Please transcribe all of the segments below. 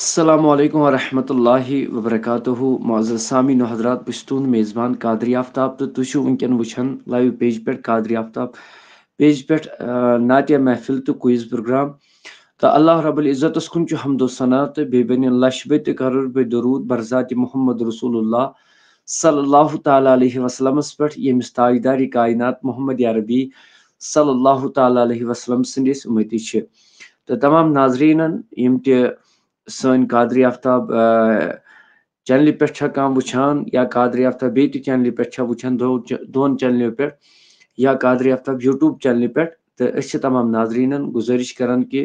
अस्सलामुअलैकुम वरहमतुल्लाहि वबरकातुहु मुअज़्ज़ज़ सामीन व हज़रात बस तुहंद मेज़बान कादरी आफ्ताब तो तुझ वनकन वुछन लाइव पेज पे कादरी आफ्ताब पेज पे नातिया महफिल तो क्विज प्रोग्राम तो अल्लाह रब्बुल इज़्ज़त कुन हम्दो सना तो बेबन लश बे करोड़ बे दरूद बरज़ात मोहम्मद रसूलुल्लाह सल्लल्लाहु तआला अलैहि वसल्लम पे यमिस ताजदारी कायनात मोहम्मद अरबी सल्लल्लाहु तआला अलैहि वसल्लम संदिस उम्मती छ तो तमाम नाजरीनन यम सन कादरी आफ्ताब चैनल पे वुछान या कादरी आफ्ताब बे चैनल पे वुछान दोन चैनल पे या कादरी आफ्ताब यूट्यूब चैनल पे तो तमाम नाजरीनन गुजारिश करान कि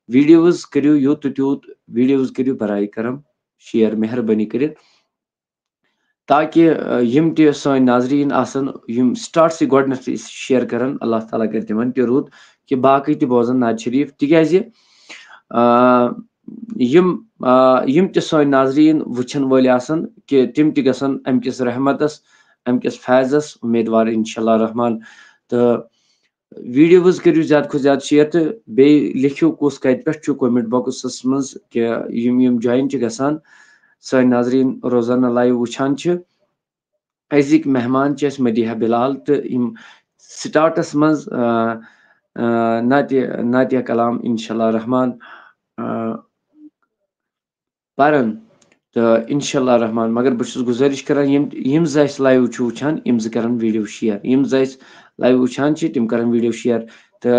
वीडियोज करियो यूत त्यूत वीडियोज करियो बराई करम शेयर मेहरबानी कर ताकि यम सन नाजरीन आसन यम स्टार्ट से गोडनथ शेयर करन अल्लाह ताला कर तिमन ते रुत कि बाकी ते बोजन नाज शरीफ तिकाज यम यम ते सन नाजरीन वुछन वाले आसन कि तिम ते गसन अमकिस रहमतस अमकिस फैजस उम्मीदवार इंशाल्लाह रहमान तो वीडियोज करियो ज्यादा खो ज्यादा शेयर तो बे लिखियो कुस कत पे कमेंट बॉक्सस मज कि यम जायन गसान सन नाजरीन रोजाना लाइव वुछान अजिक मेहमान मदीहा बिलाल तो स्टार्टस मज नातिया कलाम इंशाल्लाह रहमान पारन तो इंशाल्लाह रहमान मगर बस गुजारिश करान यम लाइव वुछान यम करन वीडियो शेयर यम लाइव वुछान तिम करन वीडियो शेयर तो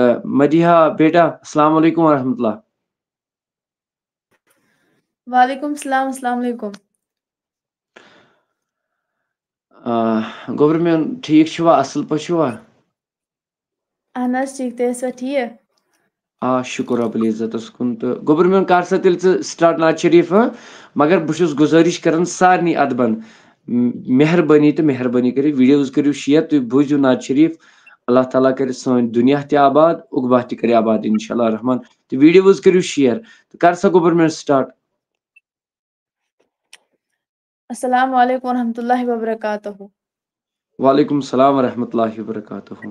मदीहा बेटा अस्सलाम वालेकुम वरहमतुल्लाह। वालेकुम सलाम अस्सलाम वालेकुम। गोबर ठीक छुआ असल पे छुआ अहन ठीक तो ठीक आ शुक्र रब्बुल इज्जतस कुन तो गोबर में कर सा तेल स्टार्ट नाज शरीफ मगर बहुत गुजारिश कर सारे अदबन मेहरबानी तो मेहरबानी कर वीडियोज करियो शेयर तुम बूझो नाज शरीफ अल्लाह ताला कर सन दुनिया ते आबाद उगबा ते कर आबाद इंशाल्लाह रहमान तो वीडियोज करियो शेयर तो कर सा गोबर में स्टार्ट। अस्सलाम वालेकुम रहमतुल्लाहि व बरकातहू। वालेकुम सलाम रहमतुल्लाहि व बरकातहू।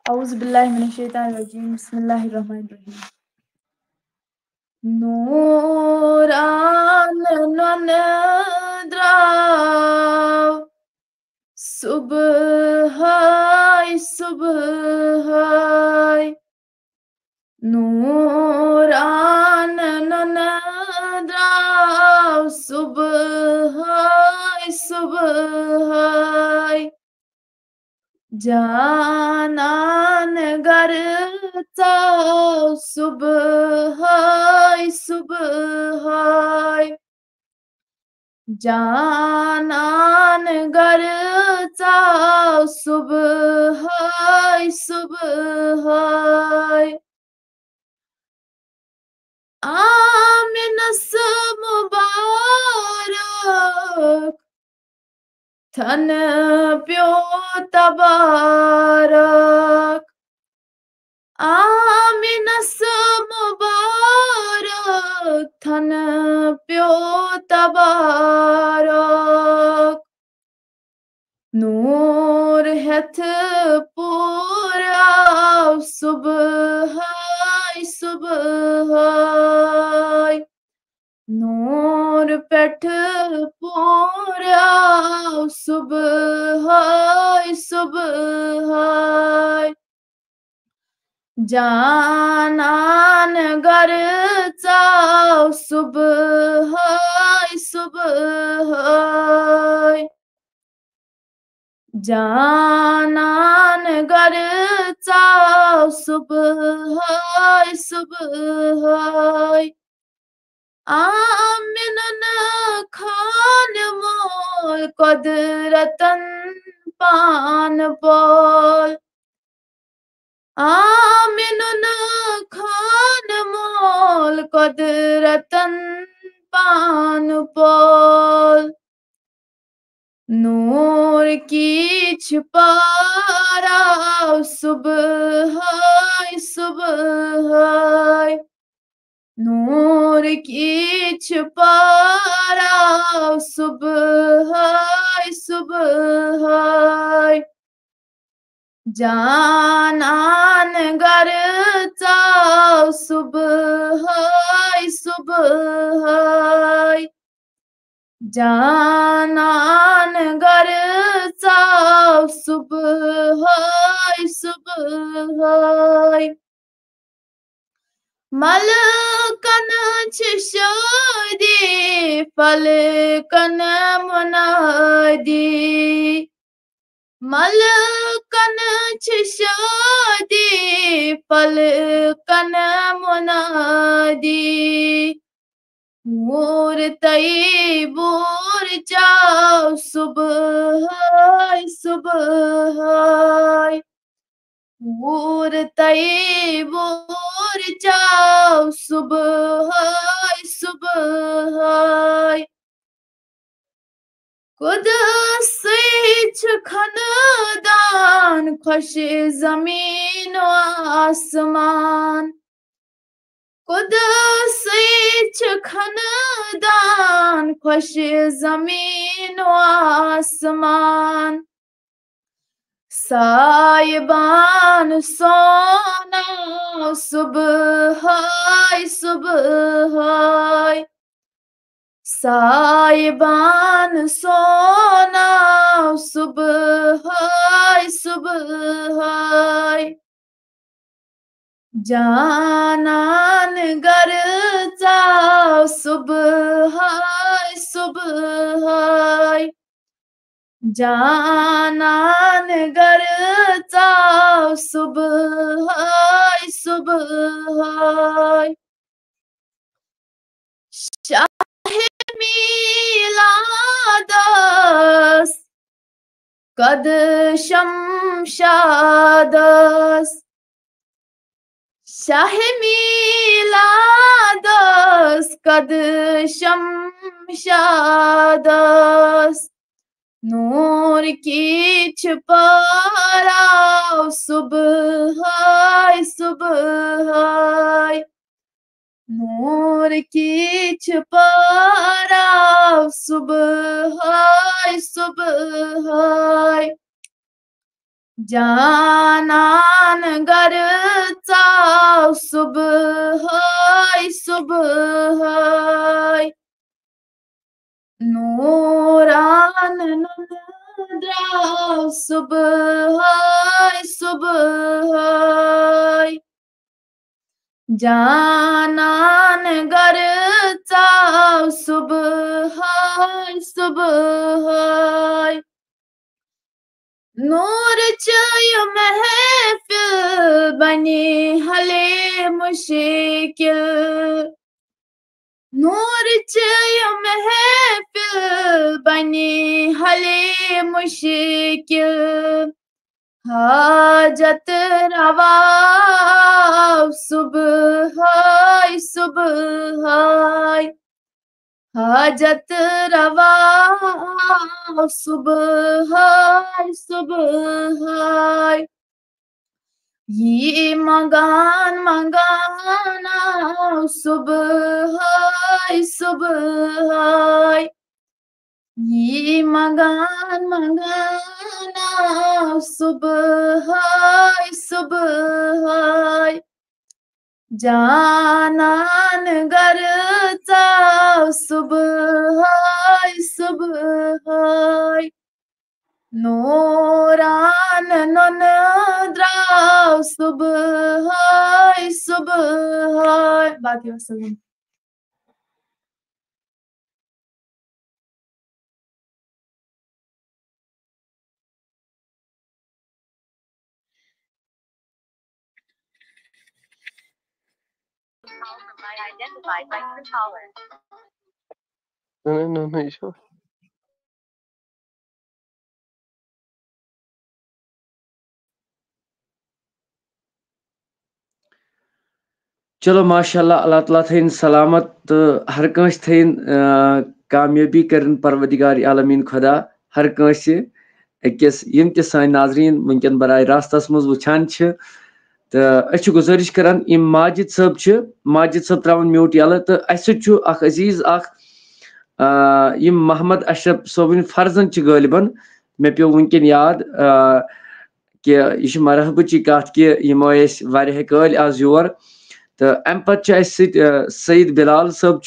औज़ु बिल्लाहि मिनश शैतानिर रजीम बिस्मिल्लाहिर रहमानिर रहीम। नूर आन द्राव सुबह नूर आन द्राव सुबह जानान गर सुबह जानान गर सुबह आमिनस मुबारक थन प्यो तबारक आमिनस मुबारक थन प्यो तबारक नूर हथ पूरा सुबह नूर पेठ पूरा सुबह जानान गर सुबह जानान गर सुबह आमिनन खान मोल कुदरतन पान पोल आमिनन खान मोल कुदरतन पान पोल नूर की छुपारा सुबह नूर की छुपारा सुबह जानान गर सुबह जानान गर चाव सुबह सुबह मलकन शादी फलकन मुनादी मलकन शादी फलकन मुनादी मोर तई बोर जाओ सुबह सुबह मोर तई बोर जाओ सुबह सुबह खुद से खनदान खुश जमीन आसमान खुद से खनदान खुश जमीन आसमान साहिबान सोना सुबह सुबह साहिबान सोना सुबह सुबह जानान गर जाओ सुबह सुबह जानान गर जाओ सुबह सुबह शाहे मिलादस कद शमशादस शाहे मिलादस कद शमशादस नूर की छपाराव सुबह सुबह नूर की छपाराव सुबह सुबह जानान गर चाव सुबह सुबह नूरान नद्राव सुबह सुबह जानान गर चाव सुबह सुबह नूर चय महफिल बनी हले मुश्किल नूर चय महफिल बनी हले मुश्किल हाजत रवा सुबह सुबह हाजत रवा सुबह सुबह ये मगान मगाना सुबह सुबह ये मगान मगाना सुबह सुबह जानान गर चाव सुबह सुबह नूरान नन द्राव सुबह सुबह बाकी वसल्लम identified by Truecaller. No, sure. चलो माशाल्लाह अल्लाह ताला थैन सलामत तो हर कंस थैन कामयाबी करन परवदिगार आलमीन खुदा हर कंस अकिस यम ते सान नाजरीन वंकन बराए रास्तस मज वुछान छ तो अछ गुजारिश करान इम माजिद साहब त्रावन म्यूट यल तो अस अजीज यम मोहम्मद अशरफ सोबिन फर्जन च गालिबन मे पे वंकन याद कि यह मरहबची कत कि यमो वारिया कल आज योर तो अम पे सईद बिलाल साहब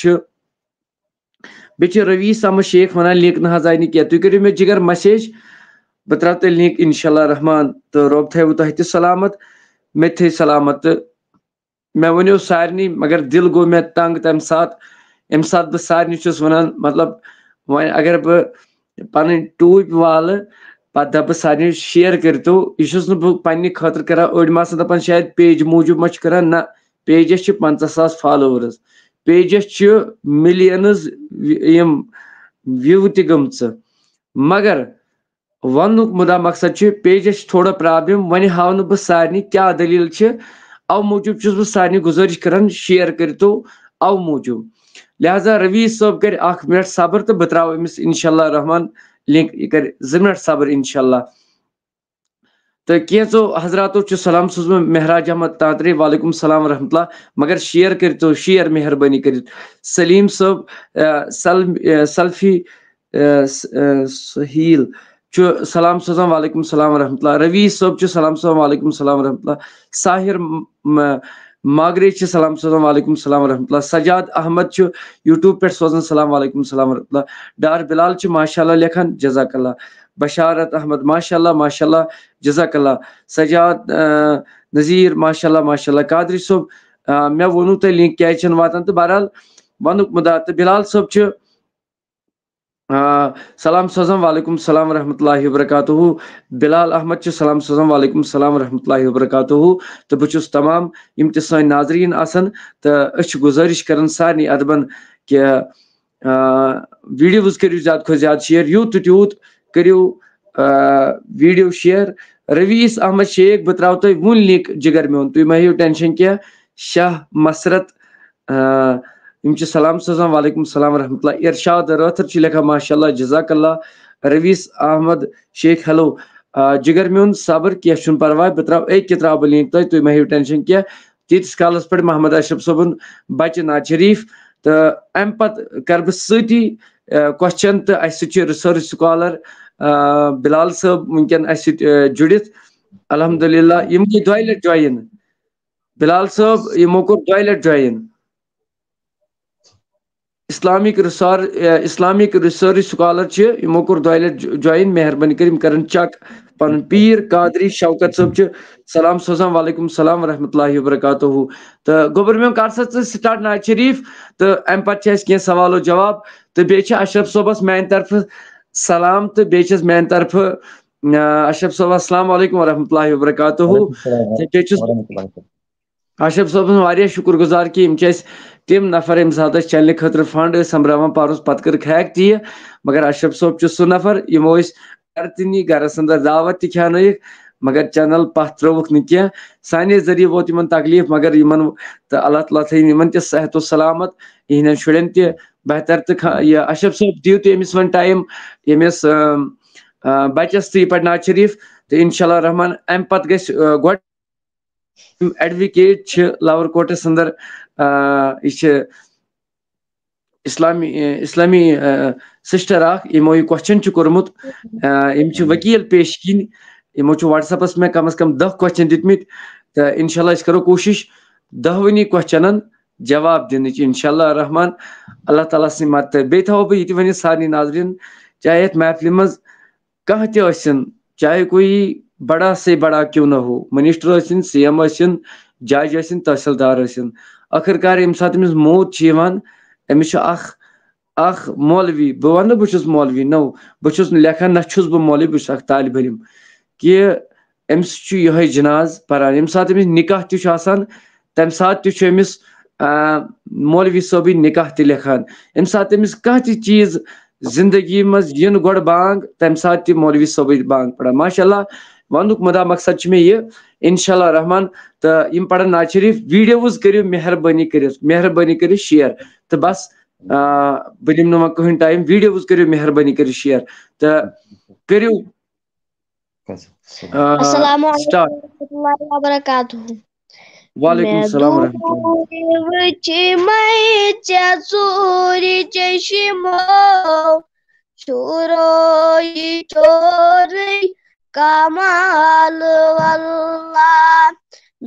बेच रवीस अहमद शेख वन लिंक ना आय क्या तुम करो मे जिगर मैसेज बह त्रा तेल लिंक इंशाल्लाह रहमान तो रब थो तह त सलामत मे थे सलामत तो मे वनो सारे मगर दिल गो मे तंग तम सात बह सारे वन मतलब वन अगर बह पन टूप वाल पे दप सारे शेयर करो यह बह पे खतर कर अड़ दपान शायद पेज मूजूब मा कर ना pages 50,000 followers pages millions view तम मगर वन मुदा मकसद पेजस थोड़ा प्रॉब्लम वन हाव बह सारे क्या दलील अव मूजूब बह सारे गुजारिश कर शेयर करो अव मूजूब लिहाजा रवीस साहब कर 1 मिनट सब्र तो बह त्रा अमिस इंशाल्लाह रहमान लिंक यह कर 2 मिनट सब्र इंशाल्लाह तो कैचो हजरातो सलाम सोज महराज अहमद तांतरे वालेकुम सलाम रहमतुल्लाह मगर शेयर करो शेयर मेहरबानी कर सलीम साहब सल्फी सहील सलाम सोजान वालेकुम सलाम रहमतुल्लाह रवीस साहब सलाम सोजान वालेकुम सलाम रहमतुल्लाह साहिर मागरे सलाम सोजान वालेकुम सलाम रहमतुल्लाह सजाद अहमद यूट्यूब पे सोजान सलाम वालेकुम सलाम रहमतुल्लाह डार बिलाल माशाल्लाह लेखन जज़ाकल्लाह बशारत अहमद माशाल्लाह माशाल्लाह जज़ाकल्लाह सजाद नज़ीर माशाल्लाह माशाल्लाह कादरी साहब मे वोनू तुम लिंक क्या वातान तो बहरहाल वनुक मुदा तो बिलाल साहब सलाम सोजान वालेकुम सलाम रहमतुल्लाहि व बरकातुहू बिलाल अहमद सलाम सोजान वालेकुम सलाम रहमतुल्लाहि व बरकातुहू तो बह तमाम यम त सन नाजरीन आसन तो गुजारिश कर सारे अदबन कि वीडियोज करो ज्यादा खो ज्यादा शेयर यूत तूत करो वीडियो शेयर रवीस अहमद शेख बह त्रा तुम वन लिंक जिगर मे तुम मा हेव टेंशन क्या शाह मसरत सलाम सोजान वालेकुम सलाम रहमतुल्लाह इरशाद रथर लिखा माशाल्लाह जज़ाकल्लाह रवीस अहमद शेख हेलो जिगर मे सब्र क्या परवाह बह त्रा त्रा बह लिंक तुम मा हेव टेंशन क्या तीस कालस पे मोहम्मद अशरफ सोबन बच्चे नाज शरीफ तो अम पत कर बह सती क्वेश्चन तो रिसर्च स्कॉलर बिलाल साहब वनकन जुड़ित अल्हम्दुलिल्लाह यम गई 2 लट ज्वाइन बिलाल साहब यमो कोर 2 लट ज्वाइन इस्लामिक रिसर्च स्कॉलर यमो कोर 2 लट ज्वाइन मेहरबानी कर चक पन पीर कादरी शौकत साहब सलाम सोजान वालेकुम सलाम रहमतुल्लाहि व बरकातुहू तो गोबर मे कर स्टार्ट नाज शरीफ तो अम पे सवाल जवाब तो बे अशरफ सोबस मान तरफ सलाम तो बे मान तरफ अशरफ सोब अस्सलाम वालेकुम व रहमतुल्लाहि व बरकातुहू अशरफ सोबन वारिया शुक्रगुजार कि तिम नफर यम सात चैनल खतर फंड संभ्रावान पारस पत कर हैक ती मगर अशरफ सोब सह नफर यमो घर ती घरस अंदर दावत ती खान मगर चैनल पथ त्रोवुक न साने जरिए वोत इन तकलीफ मगर इन तो अल्लाह ताला थी इन सेहत सलामत इन शुरन त बेहतर तो अशरफ सोब दिव तो अमिस वन टाइम यमिस बचस तो यह नाज शरीफ तो इंशाल्लाह रहमान अम पत गो एडवोकेट लावर कोटस अंदर यह इस्लामी सिस्टर यमो यह क्वेश्चन कोर्मुत यम वकील पेश किन यमो व्हाट्सएपस में कम अज कम 10 क्वेश्चन दितमित तो इंशाल्लाह करो कोशिश 10 क्वेश्चन जवाब दिन इंशाल्लाह रहमान अल्लाह ताला से मत बे थो बह ये वन सारे नाजरीन चाहे महफिल मज कह चाहे कोई बड़ा से बड़ा क्यों ना हो मिनिस्टर CM जज तहसीलदार आखिरकार यम सात अमिस मौत अमिस मौलवी बह वन बहुत मौलवी नो बहुत लेखन ना बह मौलवी बह तालिब इलम कि अमिस यह जनाज परान यम सात अमिस निकाह तम सात अमिस मौलवी सोब निकाह त लेखान यम सात अमिस कह चीज जिंदगी मज यन गोड़ बांग तम सात मौलवी सोब बांग पड़ा माशाल्लाह वनुक मुदा मकसद मे यह इंशाल्लाह रहमान तो यम पढ़न नाज शरीफ वीडियोज करो मेहरबानी कर शेयर तो बस बह दिम नुमा कहीं टाइम वीडियोज करो मेहरबानी कर शेयर तो करो अस्सलाम स्टार्ट वालेकुम व बरकातुहू वालेकुम मैं सलाम रहमतुल्लाह दूर मैं चूरी चश्मो चोरोई चोरी कमाल वल्लाह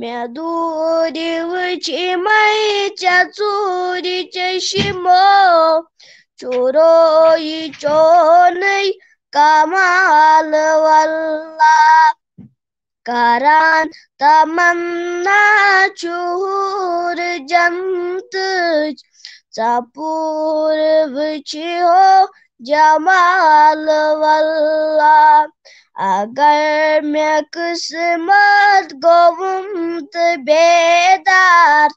मैं दूर मैं चूरी चश्मो चुरोई चोनई कमाल वल्लाह करान तमन्ना चूर जंत चपूर हो जमाल वल्लाह अगर मैं किस्मत गोवुम बेदार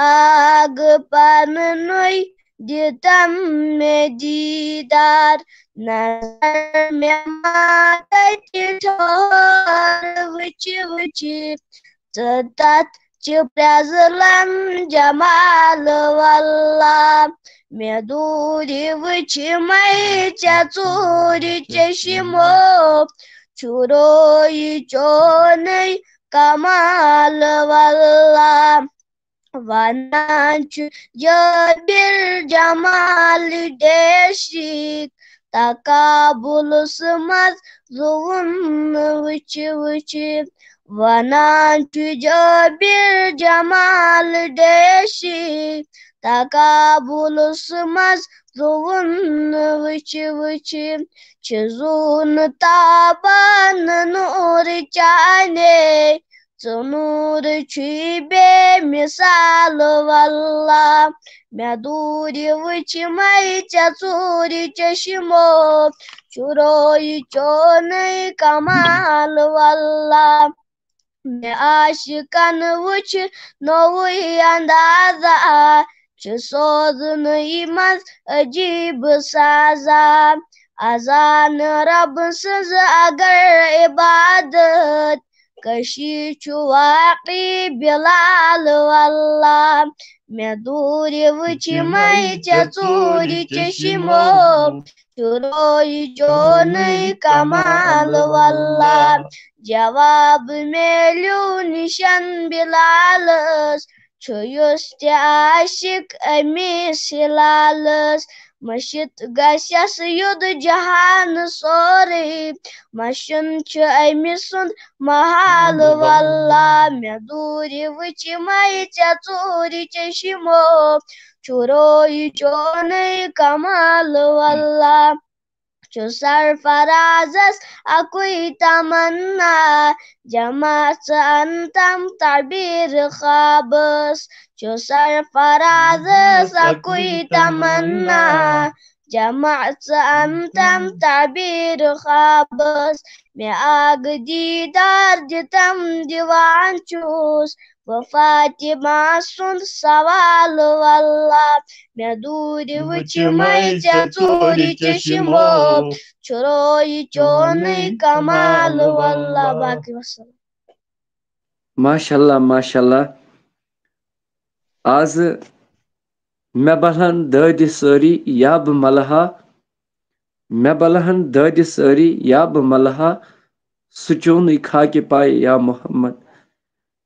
आग पननुई दितम में दीदार नजर में माते ठोर वुच तात प्रजलन जमाल वल्लाह मैं दूरी वुच मई चूरी चश्मो चुरोई चोनई कमाल वल्लाह वनांच जबिर जमाल देशिक तकाबुल समझ जुवन वुच वनांच जबिर जमाल देशिक तकाबुल समझ जुवन वुच चुन ताबन नूर चाने चुनूर बे मिसाल वल्लाह मैं दूरी वुच मई चूरी चश्मो चुरोई चोनई कमाल वल्लाह मैं आशिकन वुच नोई अंदाजा सोजन मज अजीब साजा अजान रब सज अगर इबादत कशी वाक़ी बिलाल वल्लाह मैं दूरी वुच मई चूरी चश्मो चुरोई चोनई कमाल वल्लाह जवाब मेलू निशन बिलालस छुयुस आशिक अमीस हिलालस मशित गशस युद जहान सोरे मशन अमिसुंद महाल वल्लाह मैं दूरी वुच मई चूरी चश्मो चुरोई चोनई कमाल वल्लाह सरफराजस अकुई तमन्ना जमात अंतम ताबीर ख्वाबस सरफराजस अकुई तमन्ना जमात अंतम ताबीर ख्वाबस मैं आग दीदार दितम दीवान चूस वफातिमा सुन सवाल वल्लाह मैं दूरी वुच मई चूरी चश्मो चुरोई चोनई कमाल वल्लाह बाकी वसल्लम माशाल्लाह माशाल्लाह आज मैं बलहन दद सारी या ब मलहा मैं बलहन दद सारी या ब मलहा सुचोन खाके पाए या मोहम्मद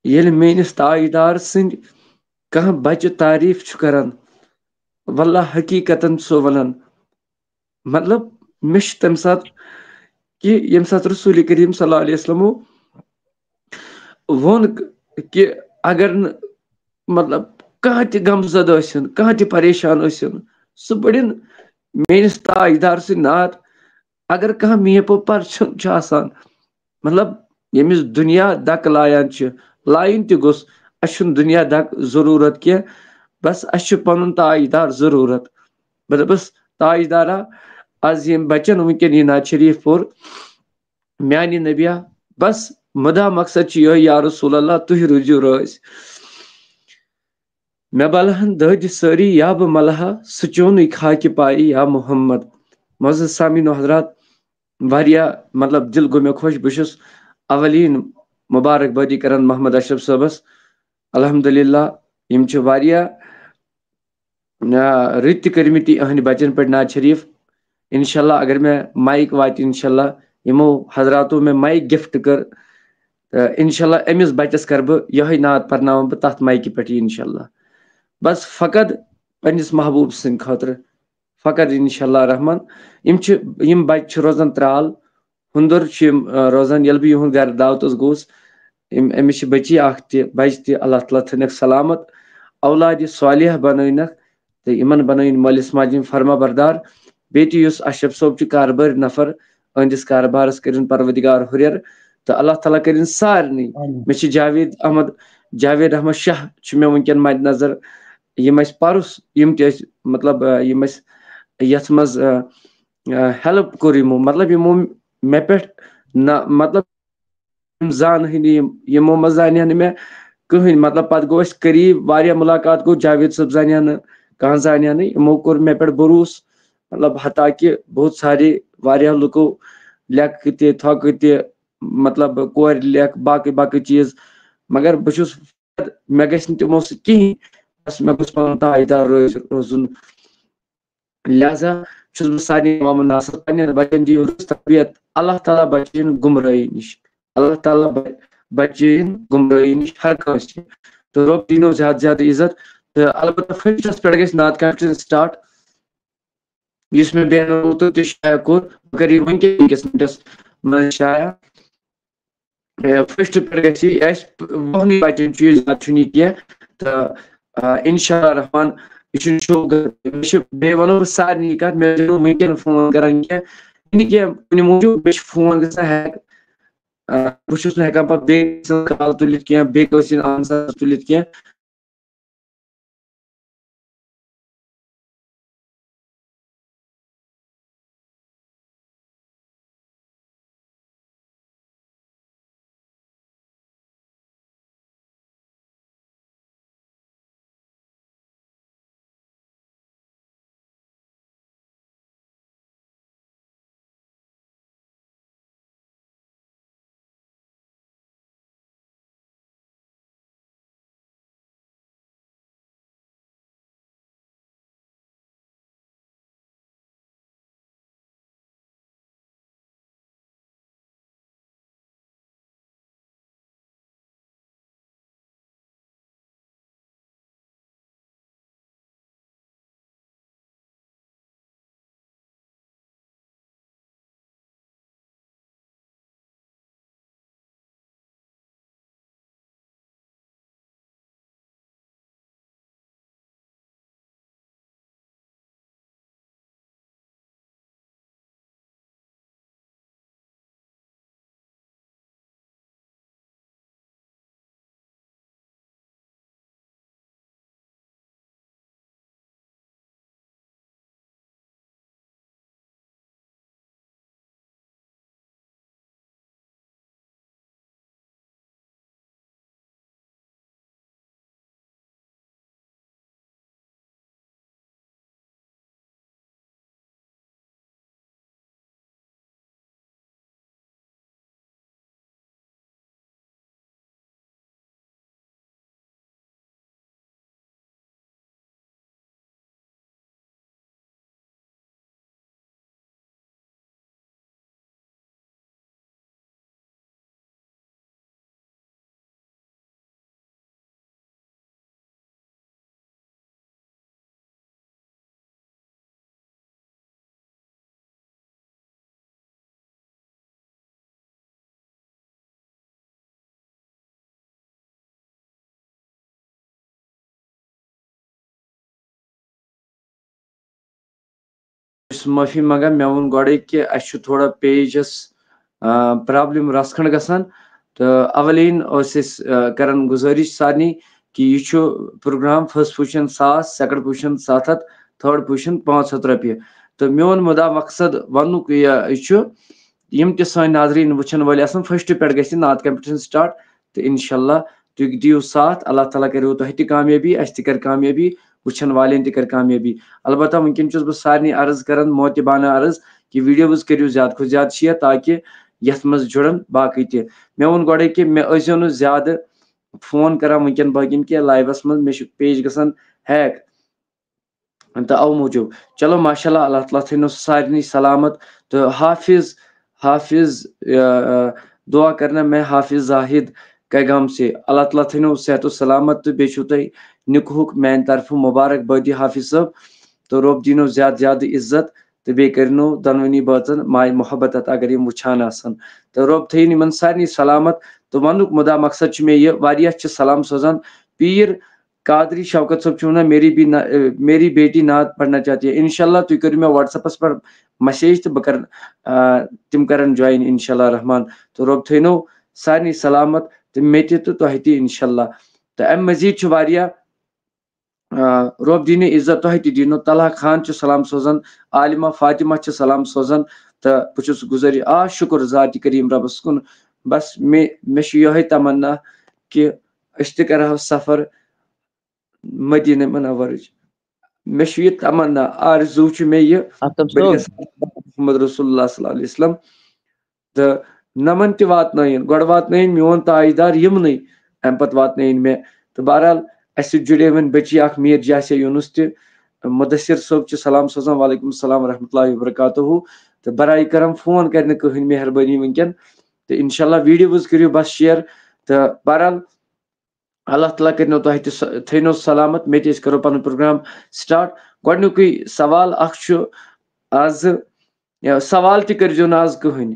ये मेनिस ताजदार सिंध कह बच तारीफ करान वल्लाह हकीकतन सो वनान मतलब मिश तम साथ कि यम साथ रसूल करीम सल्लल्लाहु अलैहि वसल्लम वोन कि अगर मतलब कह त गमजद आसन कह त परेशान आसन सह बड़न मेनिस ताजदार से नात अगर कह मेपो पर मतलब यमिस दुनिया दक लायान लाइन त गोस अशन दुनिया दक जरूरत के बस अश पन ताजदार जरूरत बस ताजदारा आज यम बचन वनकन यह नात शरीफ पोर म्यानि नबिया बस मुदा मकसद या रसूल अल्लाह तुह रुजू रोज मैं बलहन दद सारी या ब मलहा सुचोन खाके पाई या मोहम्मद मज़ सामीन हजरात वारिया मतलब दिल गो मे खुश बहुत अवलीन मुबारकबादी करान मोहम्मद अशरफ साहबस अल्हम्दुलिल्लाह यम वारिया रित करमति अहंद बचन पे नात शरीफ इंशाल्लाह अगर मैं माइक वात इंशाल्लाह यमो हजरातों में माइक गिफ्ट कर इंशाल्लाह अमिस बचस कर बह यह नात परनाव बह तथ माइक पे इंशाल्लाह बस फ़कत पन्निस महबूब सिंह खातर फ़कत इंशाल्लाह रहमान यम बच रोजान त्राल हुंदर रोजान यल भी युहद घर दावत गोस अमिस बची अख बच अल्लाह ताला थनक सलामत औलाद सालिह बननक तो इमन बन मालिस माजिन फरमा बरदार बेटी युस अशरफ सोब कारबार नफर अंदिस कारबारस करिन परवदिगार हुरियर तो अल्लाह ताला करिन सारनी मे जावेद अहमद शाह मे वनकन मद नजर यम परस यम मतलब यम यथ मज हेल्प कोर यमो मतलब यमो मे पे ना मतलब जान यमो मज जान मे कहीं मतलब पत गो करीब वारिया मुलाकात गो जावेद सब जान कह जान यमो कोर मे पे भरोस मतलब हता कि बहुत सारे वारिया लुको लेख ते थक ते मतलब कोर लेख बाकी बाकी चीज मगर बहुस मे गि तमो कहीं बस मे गुस पन ताइदार रोजुन लिहाजा बह सारे नासर पन्न बचन दियो तरबियत अल्लाह ताला बचन गुमराही नश अल्लाह ताला बचन गुमराही नश हर कंस तो रब दिनो ज्यादा ज्यादा इज्जत तो अलबत्ता फर्स्टस पे गई नात कंपटीशन स्टार्ट जिस में बैन तो शाया कोर करीब वनकस मिनटस मन शाया फर्स्ट पे गई वहनी बचन चीज कह तो इंशाअल्लाह रहमान यह शो बे वो सारे कत मे वनकन फोन करान कह कुछ मूजूब मे फोन ग हैक बहुत हेकान पे कॉल तुलित कह बे आंसर तुलित कह माफी मंगा मे वो गोड़े कि अस थोड़ा पेजस प्रॉब्लम रस खंड गसान तो अवलिन करान गुजारिश सारनी कि यह programme first position 100 second position 700 third position 500 रुपये तो मोन मुदा मकसद वन यम त सन नाजरीन वुचन वाले फर्स्ट पे गई नात कंपटीशन स्टार्ट तो इंशाल्लाह तुम दियो साथ अल्लाह ताला करो तुह तह कामयाबी अस तह कर कामयाबी वुचन वाले तह कर कामयाबी अलबत्ता वनकन बह सारे अर्ज कर मोतबाना अर्ज कि वीडियोज करो ज्यादा खुद ज्यादा शेयर ताकि यथ मज जुड़न बाकी तह मे वो गोड़े कि मे ऐसो ज्यादा फोन कर वनकन बाकिन कह लाइवस मज मे पेज गसान हैक तो अव मूजूब चलो माशाल्लाह अल्लाह ताला थो सारे सलामत तो हाफिज हाफिज दुआ करना मैं हाफिज जाहिद कैगाम से अल्लाह ताला थो सेहत सलामत तो बेचु तुम निकहुक मान तरफ मुबारकबादी हाफिज सब तो रब दिनो ज्यादा ज्यादा इज्जत तो बे करनो दनवनी बातन माय मोहब्बत अगर यम वुछान तो रब थन इन सारे सलामत तो वनुक मुदा मकसद मे यह सलाम सोजान पीर कादरी शौकत साहब चुना मेरी बेटी नात पढ़ना चाहती है इंशाल्लाह तुम करो मैं व्हाट्सएपस पर मैसेज तो बकर तिम करन ज्वाइन इंशाल्लाह रहमान तो रब थैनो सानी सलामत तो मेति तो तोहती इंशाल्लाह तो अम मजीद छु वारिया रब दीन इज्जत तोहती दीनो तलहा खान छु सलाम सोजन आलिमा फातिमा छु सलाम सोजन तो बहुत गुजर शुक्र ज़ात करीम रबस कुन बस मे यह तमन्ना कि अस करहो सफर मदीना मुनव्वर मे यह तमन्ना आरज़ू मे यह मोहम्मद रसूलुल्लाह सल्लल्लाहु अलैहि वसल्लम तो नमन ते वातन गोड़ वातन मोन ताजदार यमन अम पत वातन मे तो बहरहाल अस जुड़े वन बची अख मीर जासिया यूनुस ते मुदस्सिर साहब च सलाम सोजन वालेकुम सलाम रहमतुल्लाहि व बरकातहू तो बराए करम फोन करने कहन मेहरबानी वनकन तो इंशाल्लाह वीडियोज करियो बस शेयर तो बहरहाल अल्लाह ताला करनो तोह थैनो सलामत मे ते करो पन प्रोग्राम स्टार्ट गोडनुकुई सवाल अख छु आज सवाल ते करजो न आज कहन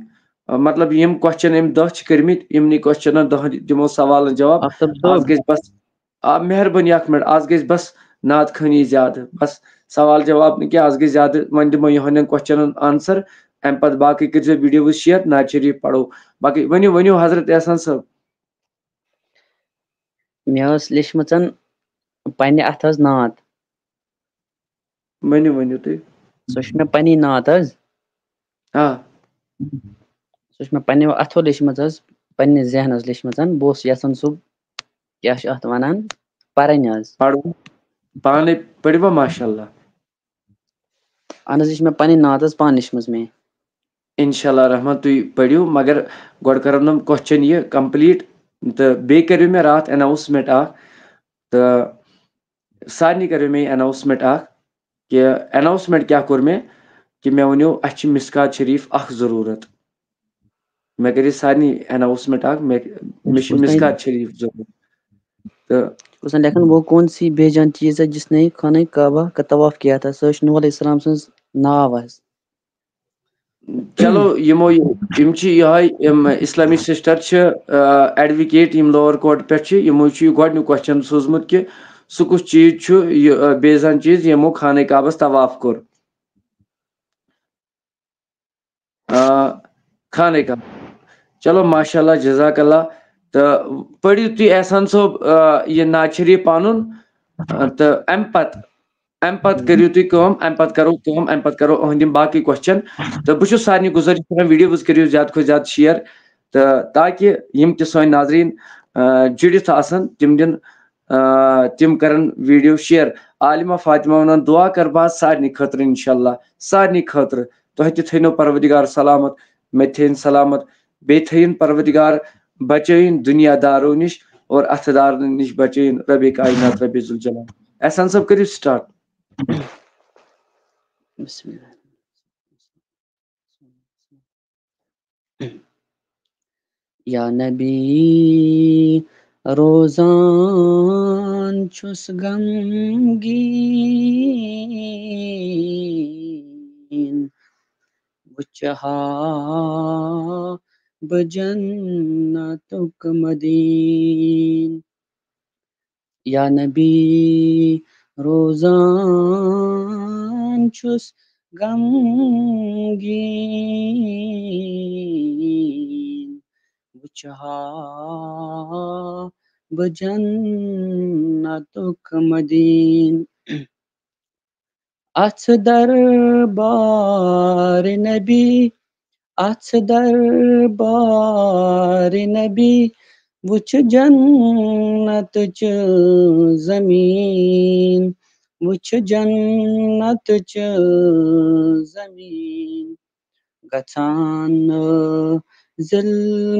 मतलब यम क्वेश्चन अम 10 करमित यमनी क्वेश्चन 10 दिमो सवाल जवाब आज गई बस मेहरबानी अख मिनट आज गई बस नात खनी ज्यादा बस सवाल जवाब न क्या आज गई ज्यादा वन दिमो यहन क्वेश्चन आंसर अम पत बाकी कर वीडियो शेयर नात शरीफ पढ़ो बाकी वनियो वनियो हजरत एहसान साहब मे लिखमचन पन्ने अथ नात वनियो वनियो तुम सो मे पन्नी नात हाँ सो मे पन्ने अथो लिखमच पन्ने जहनस लिखमचन बह यसान सो क्या अत वनान परन पढ़ो पाने पढ़वा माशाल्लाह अहन यह मे पन्नी नात पान लिखमच मे इंशाल्लाह रहमान तुम पढ़ियो मगर गोड़ कर क्वेश्चन ये कंप्लीट तो बे करो मे रात अनाउंसमेंट तो सारे करो मे अनाउंसमेंट कि अनाउंसमेंट क्या कोर मे कि मे वनो अस मिसकात शरीफ जरूरत मे करे सारे अनाउंसमेंट मे मिसकात शरीफ जरूरत तो लेखन वो कौन सी बेजान चीज है जिसने खाना काबा का तवाफ किया था सो नूह अलैहिस्सलाम सज नाव चलो यमो यह इस्लामी सिस्टर एडवोकेट लोअर कोर्ट पे यमो गोडनु क्वेश्चन सोजमुत कि सह कुछ चीज बेजान चीज यमो खाने काबस तवाफ कोर खाने का चलो माशाल्लाह जज़ाकल्लाह तो पढ़ियो तुम एहसान साहब यह नात शरीफ पानुन तो अम पत करियो तुम अम पत करो अहंदिम बाकी क्वेश्चन तो बहुत सारे गुजारिश कर वीडियोज करियो ज्यादा खो ज्यादा शेयर तो ताकि यम ते सन नाजरीन जुड़ित आसन तिम दिन तिम करन वीडियो शेयर आलिमा फातिमा वन दुआ कर बा सारे खतर इंशाल्लाह सारे खतर तुह ते थैनो परवदिगार सलामत मे थेन सलामत बे थैन परवदिगार बचैन दुनियादारों निश और अथदार निश बचैन रबे कायनात रबे जुल जलाल एहसान सब करियो स्टार्ट या नबी रोजान छुस गमगीन वचहा बजन्नतुक मदीन या नबी रोजान छुस गमगीन वचहा बजन्नतुक मदीन अथ दरबार नबी अथ दरबार नबी वुच जन्नत च जमीन वुच जन्नत च जमीन गचान जिल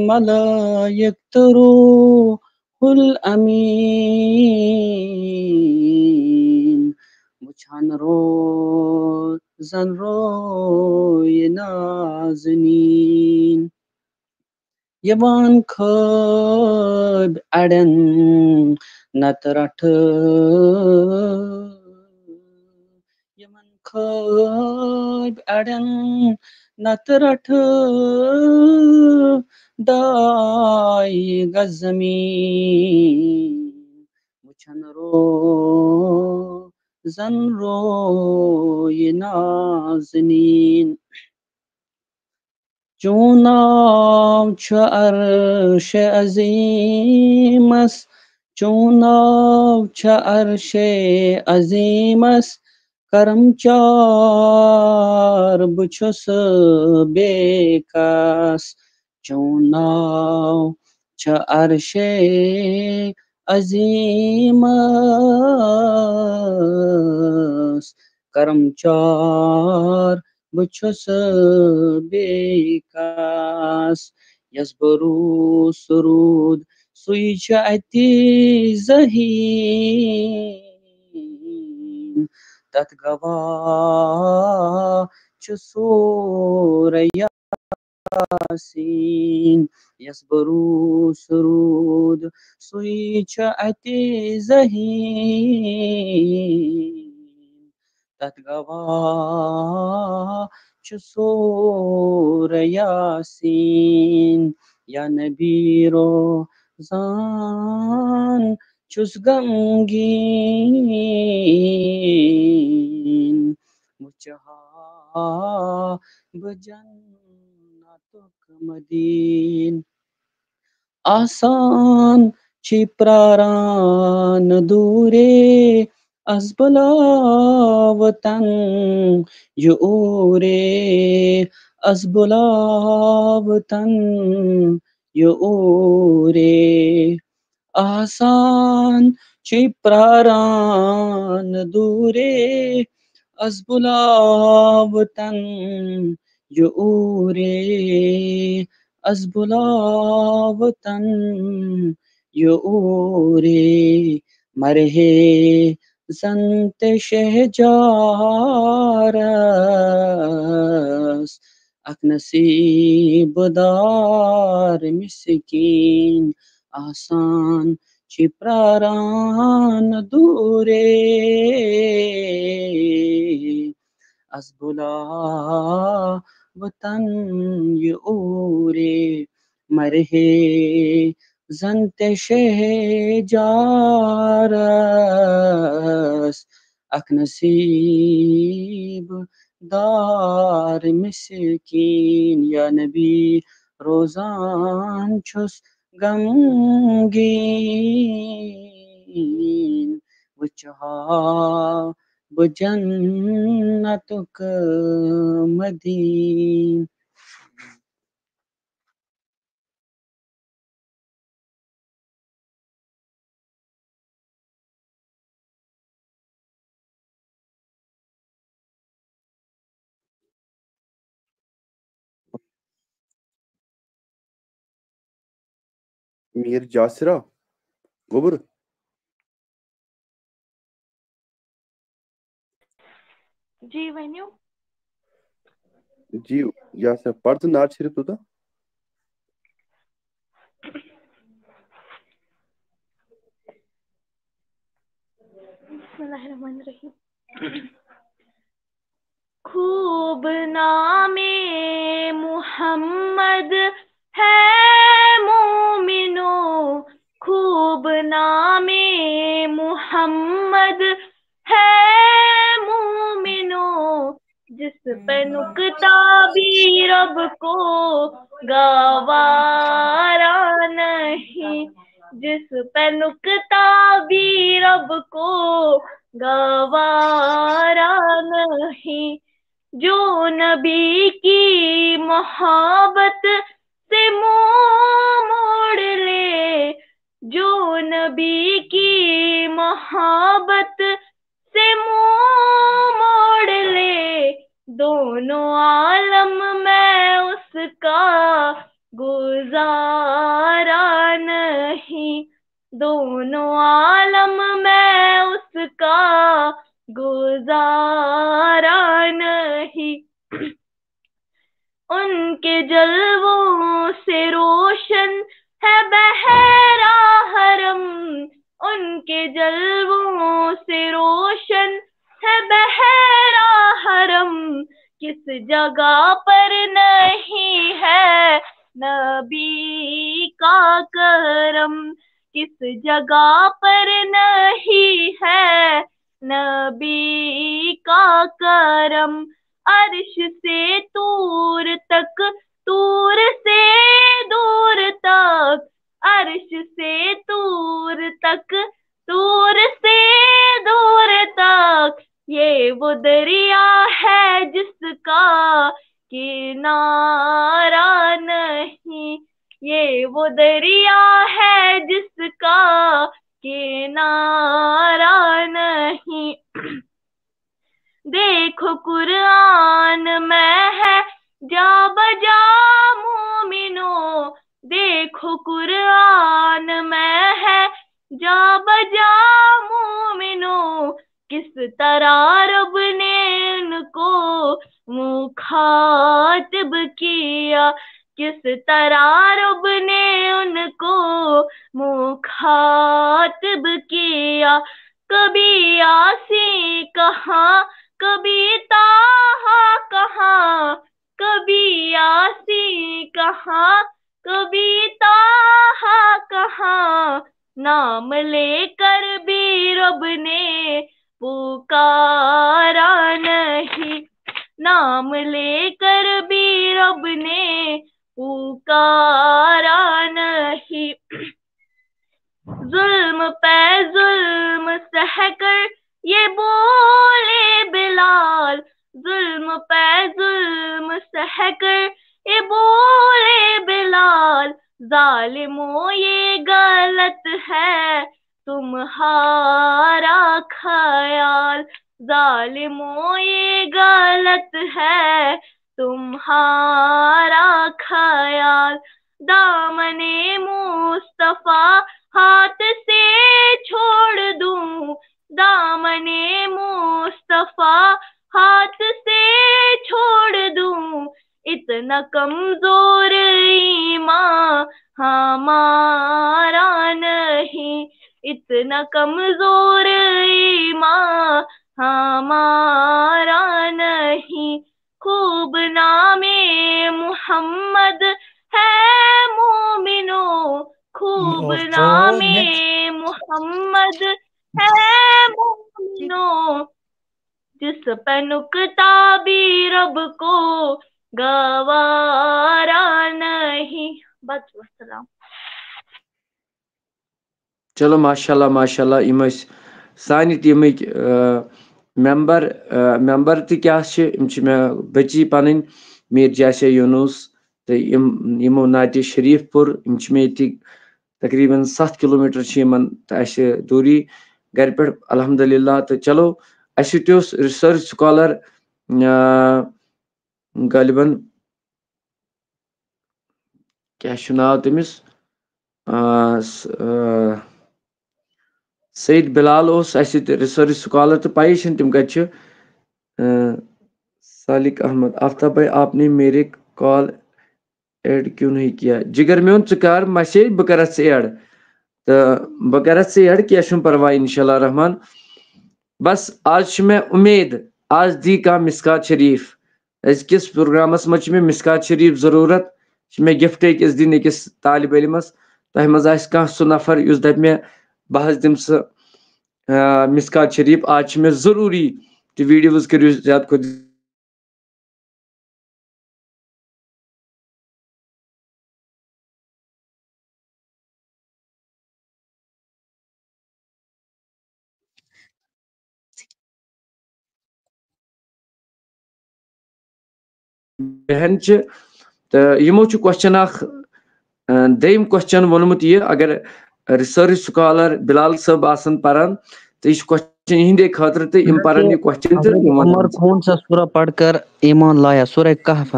मलायक तरूहुल अमीन वुछान रोज़न रोय नाज़नीन यवान खब अड़न नतरठ यमन खब अड़न नतरठ दाय गज़मीन मुझ वुछन रोज़न रोए नाज़नीन चूनाव छ अर्श अज़ीमस चूनाव छ अर्श अज़ीमस करम चार बुछुस बेकास चूनाव छ अर्श अज़ीमस करम चार बुछुस बेकास यस्बरू सुरूद सुई छ अति ज़हीन तत गवाह छ सूर यासीन यस्बरू सुरूद सुई छ अति ज़हीन तत गवाह छ सूर यासीन या नबी रोज़ान छुस गमगीन मुचहा बजन्नतुक मदीन आसान छी प्रारान दूरे az bulawatan yu'ure az bulawatan yu'ure आसान छी प्रारान दूरे az bulawatan yu'ure az bulawatan yu'ure मरहे संत शहजारस अक नसीब दार मिस्कीन आसान छी प्रारान दूरे az bulawatan yu'ure मरहे ज़न्ते शहजारस अक नसीब दार मिस्कीन या नबी रोज़ान छुस गमगीन वुचहा बजन्नतुक मदीन मीर जासिरा गोबर जी वन्यू जी यासिरा पढ़ तो नाच शरीफ तो बिस्मिल्लाहिर्रहमानिर्रहीम खूब नामे मुहम्मद है मोमिनो खूब नामे मुहम्मद है मोमिनो जिस पे नुक्ता भी रब को गवारा नहीं जिस पे नुक्ता भी रब को गवारा नहीं जो नबी की मोहब्बत से मुंह मोड़ ले जो नबी की मोहब्बत से मुंह मोड़ ले दोनों आलम में उसका गुजारा नहीं दोनों आलम में उसका गुजारा नहीं उनके जलवों से रोशन है बहरा हरम उनके जलवों से रोशन है बहरा हरम किस जगह पर नहीं है नबी का करम किस जगह पर नहीं है नबी का करम। अर्श से तूर तक, तूर से दूर तक, अर्श से तूर तक, दूर से दूर तक, ये वो दरिया है जिसका किनारा नहीं, ये वो दरिया है जिसका किनारा नहीं। देखो कुरान में है जा बजा मोमिनो, देखो कुरान में है जा बजा मोमिनो, किस तरह रब ने उनको मुखातिब किया, किस तरह रब ने उनको मुखातिब किया। कभी यासी कहाँ, कभी ताहा कहाँ, कभी यासी कहाँ, कभी ताहा कहाँ, नाम लेकर भी रब ने पुकारा नहीं, नाम लेकर भी रब ने पुकारा नहीं। जुल्म पे जुल्म सहकर ये बोले बिलाल, जुल्म पे जुल्म सहकर ये बोले बिलाल, जालिमो ये गलत है तुम्हारा ख्याल, जालिमो ये गलत है तुम्हारा ख्याल। दामने मुस्तफा हाथ से छोड़ दूं, दामने मुस्तफा हाथ से छोड़ दूं, इतना कमजोर ईमान हमारा नहीं, इतना कमजोर ईमान हमारा नहीं। खूब नामे मुहम्मद है मोमिनो, खूब नामे मुहम्मद है मोमिनो, जिस पे नुक्ता भी रब को गवारा नहीं। बस वस्सलाम। चलो माशाल्लाह माशाल्लाह यम सानि टीमक मेंबर तो क्या मे बची पन मीर जासिया यूनुस तो यमो नाते शरीफ पुर मे तकरीबन 7 किलोमीटर दूरी घर पे अल्हम्दुलिल्लाह। तो चलो अस रिसर्च स्कॉलर गालिबन क्या नाव तमिस सईद बिलाल रिसर्च स्कॉलर तो पाई तम कत सालिक अहमद आफ्ताब भाई आपने मेरे कॉल ऐड क्यों नहीं किया। जिगर में कर मैसेज बह कर ऐड तो बह कर ऐड क्या परवाह इंशाल्लाह रहमान। बस आज मैं उम्मीद आज दी का मिसकात शरीफ अजकिस प्रोग्रामस मज में मिसकात शरीफ जरूरत मे गिफ्ट अकिस दिन अकिस तालिब इलमस तह मज कह सह नफर उस दप मे बह दिम सह मिसकात शरीफ आज मे जरूरी तो वीडियोज करो ज्यादा खुद बहन तो यमो क्वेश्चन दम क्वेश्चन वोनमुत यह अगर रिसर्च स्कॉलर बिलाल साहब आसन परान तो यह क्वेश्चन इहंदे खतर तो यम परान यह क्वेश्चन तो उमर कौन सा सूरा पढ़कर ईमान लाया। सूरह कहफ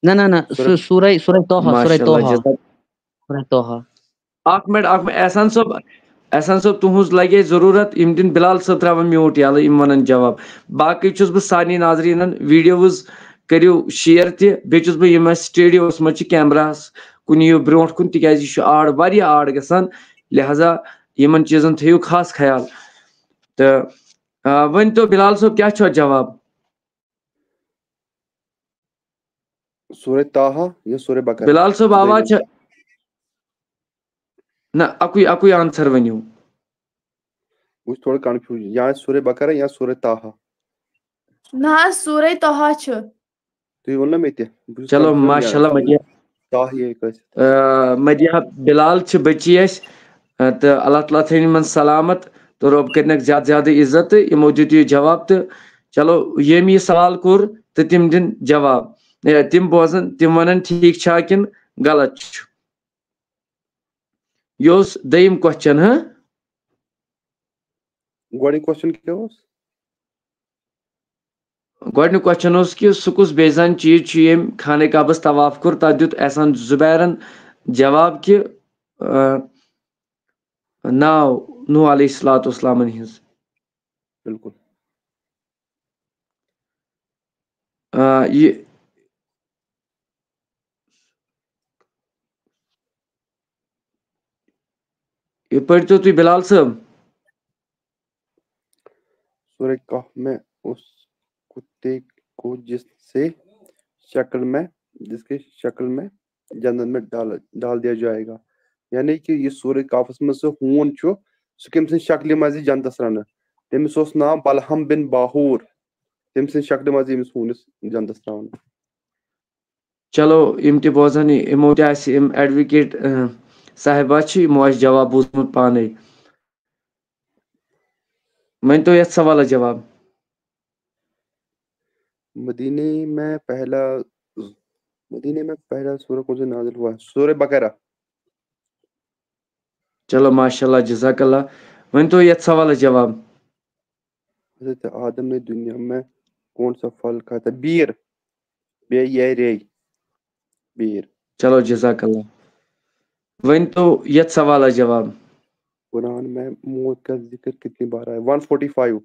ना ना ना सूरह सूरह तोहा सूरह तोहा सूरह तोहा। एक मिनट एहसान साहब तुहज लगे जरूरत यम दिन बिलाल साहब त्रा म्यूट यल यम वन जवाब। बाकी चुस बह सानी नाजरीन वीडियोज करो शेयर तुस बह स्टेडियो मज कैमरा कुन यू ब्रो कुन तक आड़ वारिया आड़ गसान लिहाजा इन चीजन थो खास ख्याल। तो वन तो बिलाल साहब क्या जवाब। सूरह ताहा या सूरह बकरा। बिलाल साहब आवाज ना अकुई आंसर वनियो वो थोड़ा कंफ्यूजन यहाँ सूर्य बकरा या सूर्य ताहा ना सूरह तहा छ तो वो ना मेते चलो माशाल्लाह मदिया ताहा ये कैसे मदिया बिलाल छ बची अस तो अल्लाह ताला थैन मन सलामत तो रब करनक ज्यादा ज्यादा इज्जत यमो दित ये जवाब तो चलो यम ये सवाल कोर तो तिम दिन जवाब तिम बोजन तिम वनन ठीक छा किन गलत छ योस दयम क्वेश्चन हाँ गोडिंग क्वेश्चन क्या हो गोडन क्वेश्चन उस कि सुकुस बेजान चीज छ यम खाने काबस तवाफ कोर ता दित एहसान जुबैरन जवाब कि नाव नूह अलैहिस्सलाम हिंस बिल्कुल ये पढ़ते तुम बिलाल साहब सूर्य कफ में उस कुत्ते को जिसके शक्ल में जन्नत में डाल दिया जाएगा यानी कि ये सूर्य काफस में से हून छु सु कम सिन शक्ल मज जन्नतस रन तमिस ओस नाम बलहम बिन बाहूर तम सिन शक्ल मज यमिस हूनिस जन्नतस रावन चलो इम ते बोजन इमो ते इम एडवोकेट साहिबा यमो जवाब बूझमुत पाने मन तो ये सवाल जवाब मदीने में पहला सूरह कौन सा नाजिल हुआ सूरह बकरा चलो माशाल्लाह जज़ाकल्लाह मन तो ये सवाल जवाब हज़रत आदम ने दुनिया में कौन सा फल खाया था बीर बीर चलो जज़ाकल्लाह वन तो ये सवाल जवाब कुरान में मौत का जिक्र कितनी बार आया 145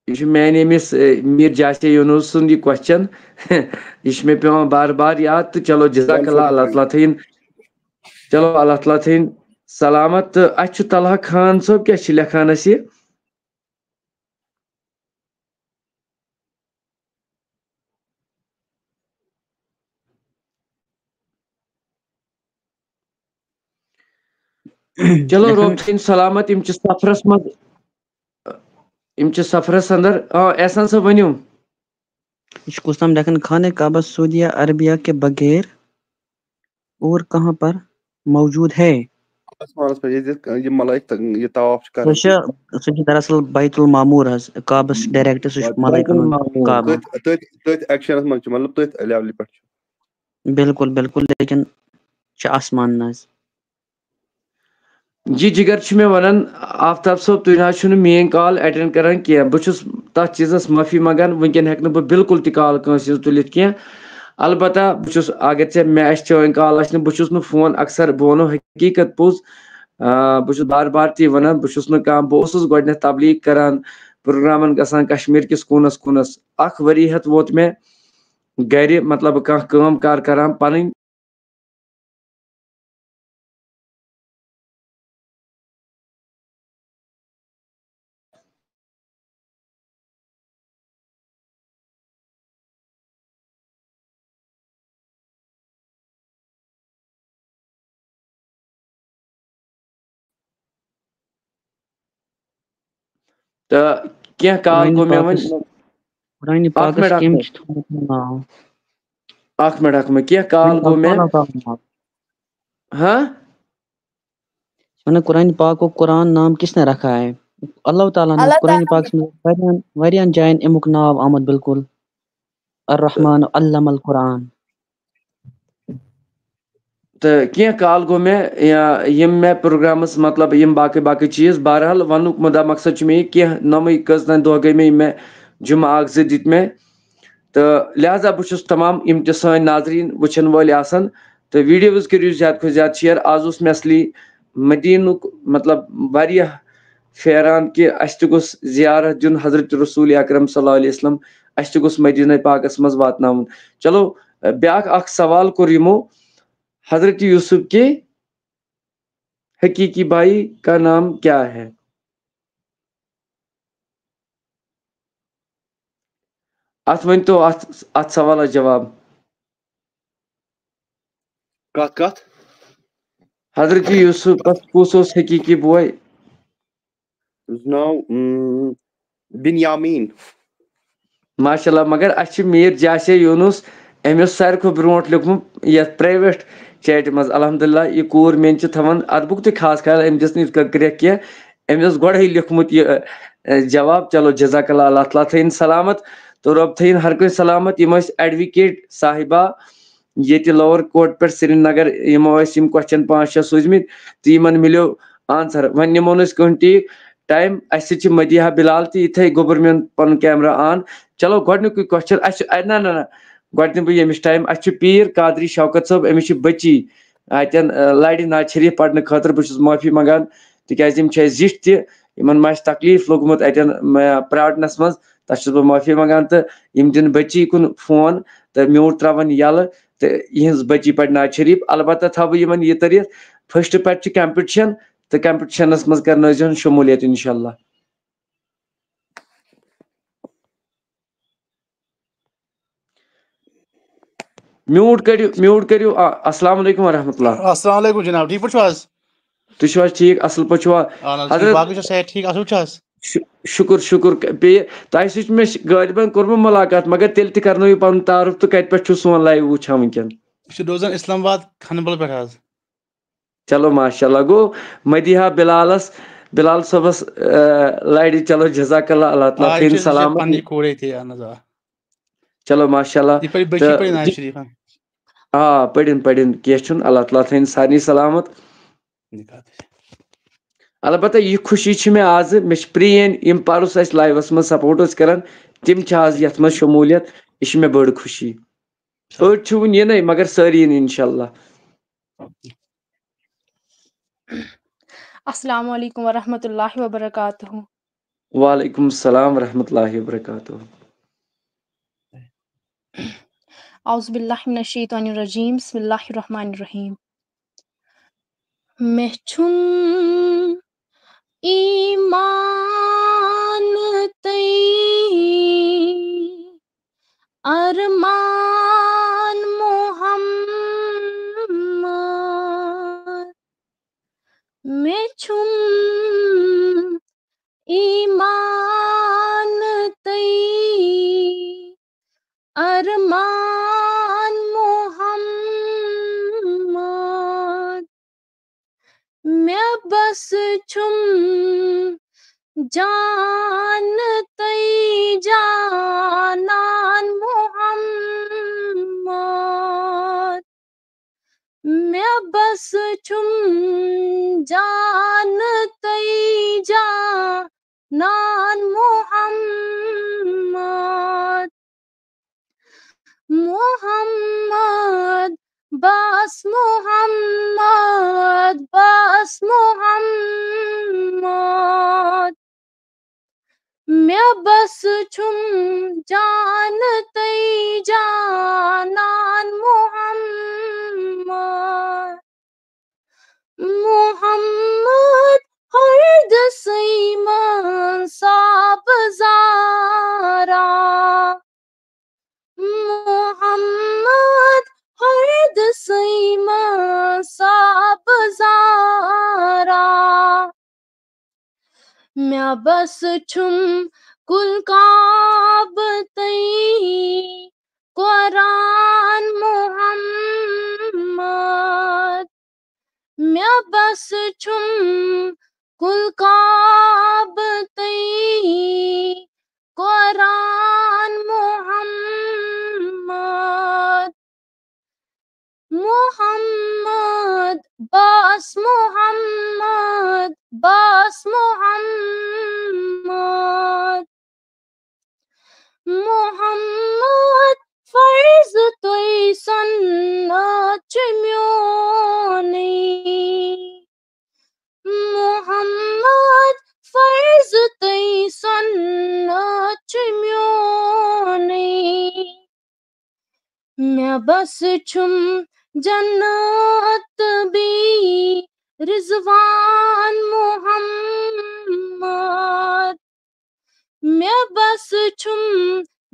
ये मैंने मिस मीर जासे यूनुस सुन ये क्वेश्चन ये मे पे बार बार याद तो चलो जज़ाकल्लाह अल्लाह ताला थीन चलो अल्लाह ताला थीन सलामत अच्छु तलहा खान साहब क्या लिखान ये चलो रोब थीन सलामत इम सफरस अंदर एहसान साहब वनियो कुछ नाम लेकिन खाने काबा सऊदी अरबिया के बगैर और कहाँ पर मौजूद है आसमानस पे ये मलाइक ये तवाफ करन सो दरअसल बैतुल मामूर हज काबस डायरेक्ट सो मलाइकन काबा तथ एक्शनस मन मतलब तथ लेवल पे बिल्कुल बिल्कुल लेकिन आसमान नज जी जिगर मे वन आफ्ताब साहब तुम ना मेन कॉल अटेंड करान क्या बहुत तथ चीज़स माफी मंगान वनकन हेक बह बिल्कुल त कॉल तुलित क्या अलबत्ता बहुत अगर मे चैन कॉल बहुत फोन अक्सर बह वो हकीकत पोज बहुत बार बार ती वन बहुत गोड तबलीग करान प्रोग्रामन गसान कश्मीर किस कूनस कूनस वरी हत वोत मे गर मतलब कम कार करान पन तो क्या कॉल गो मे वन कुरान पाकस केम मिनट क्या कॉल गो मे हाँ कुरान पाक को कुरान नाम किसने रखा है अल्लाह ताला ने कुरान पाक में वारियान जायन अमुक नाम आमद बिल्कुल अर्रहमान अल्लमल कुरान तो क्या कॉल गो मे यम मे प्रोग्रामस मतलब यम बाकी चीज बहरहाल वनुक मुदा मकसद मे क्या नमई कजन दह गई मे जुमा दित मे तो लिहाजा बहुत तमाम यम सान नाजरीन वुचन वाल तो वीडियोज करो ज्यादा खुद ज्यादा शेयर आज मे असली मदीनुक मतलब वारिया फेरान कि अस गोस जियारत दिन हजरत रसूल अकरम सल्लल्लाहु अलैहि वसल्लम अस गोस मदीना पाकस मज वातनाउन चलो ब्याक सवाल कोर यमो हजरत यूसुफ के हकीकी भाई का नाम क्या है अत वन तो अत सवाल जवाब कत Hazrat Yusuf kus os hakiki boy? Now Binyamin माशाल्लाह मगर अच्छी मीर जासे यूनुस अमिस सारे को ब्रोट लिखमुत ये प्राइवेट चैट मज अल्हम्दुलिल्लाह ये कूर मेन च थवन अदबुक ते खास ख्याल अम दिस क्रिया किया अमिस गोड़े लिखमुत ये जवाब चलो जज़ाकल्लाह अल्लाह ताला थइन सलामत तो रब थइन हर कोई सलामत यम एडवोकेट साहिबा ये लोअर कोर्ट पे श्रीनगर यमो क्वेश्चन 5-6 सूझमित तो यमन मिलो आंसर वन निमो कह टीक टाइम अस मदीहा बिलाल तो इथे गोबर मेन पन कैमरा ऑन चलो गोडनुक क्वेश्चन ना ना ना गोड दिन यमिस टाइम अस पीर कादरी शौकत साहब अमिस बच्ची अतन लड़ि नाज शरीफ पढ़ने खतर बहुत माफी मंगान तिकाज जिठ तमन तकलीफ लोगमुत अतन प्राटनस मज तस बह माफी मंगान तो दिन बच्ची कुन फोन तो म्यूट त्रावन यल तो यहज बच्ची पढ़ नाज शरीफ अलबत्ता थव यमन यह तरित फर्स्ट पे कंपटिशन तो कंपटिशनस मज कर शमूलियत इंशाल्लाह। म्यूट करियो अस्सलाम वालेकुम वरहमतुल्लाह। अस्सलाम वालेकुम जनाब, ठीक पछो आज? तुझ ठीक असल पछवा हजरत बाकी जो सेहत ठीक असल छस? शुक्र शुक्र पे तह सह मे गालिबन कोरमु मुलाकात मगर तेल त करनो ये पन तारुफ तो कत पे छु सोन लाइव वुछा वनकन रोजान इस्लामाबाद खनबल पे आज। चलो माशाल्लाह गो मदीहा बिलाल सबस लाइडी चलो जज़ाकल्लाह अल्लाह ताला फिर सलाम पानी कोड़े थे नजा। चलो माशाल्लाह ये बच्ची पड़ी नाज शरीफ हां पड़िन केछुन अल्लाह ताला थइन सारी सलामत। अलबत्ता यह खुशी मे आज मे प्रेन यम परस अस लाइवस मज सपोर्ट करान तिम आज यथ मज शमूलियत यह मे बड़ खुशी अड़ वन ये मगर सारी इंशाल्लाह। अस्सलाम वालेकुम वरहमतुल्लाहि वबरकातुहू। वालेकुम सलाम वरहमतुल्लाहि वबरकातुहू। औज़ु बिल्लाहि मिनश शैतानिर रजीम बिस्मिल्लाहिर रहमानिर रहीम। मेहचुन ईमान तई अरमान मोहम्मद मेहचुन ईमान तई अरमान मोहम्मद मैं बस छुम जान तई जानान मोहम्मद मैं बस छुम जान तई जानान मोहम्मद मोहम्मद बस मोहम्मद मैं बस छुम जान तई जानान मोहम्मद मोहम्मद हर्द सईमान साब ज़ारा मोहम्मद हर्द सईमान साब ज़ारा मैं बस छुम कुल काब तई कुरान मोहम्मद मैं बस छुम कुल काब तई कुरान मोहम्मद मोहम्मद बस मोहम्मद मोहम्मद फर्ज तोई सन्नत म्योनी मोहम्मद फर्ज तोई सन्नत म्योनी मैं बस छुम जन्नत भी रिजवान मोहम्मद मैं बस छुम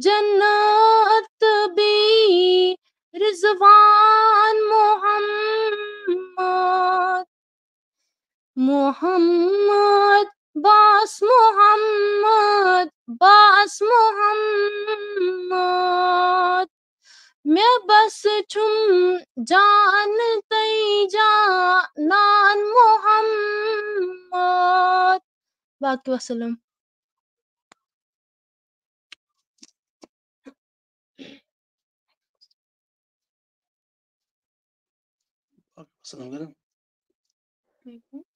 जन्नत भी Rizwan Mohammad Muhammad Bas Muhammad Bas Muhammad मैं बस तुम जानते जानान मोहम्मद बाकी वसल्लम।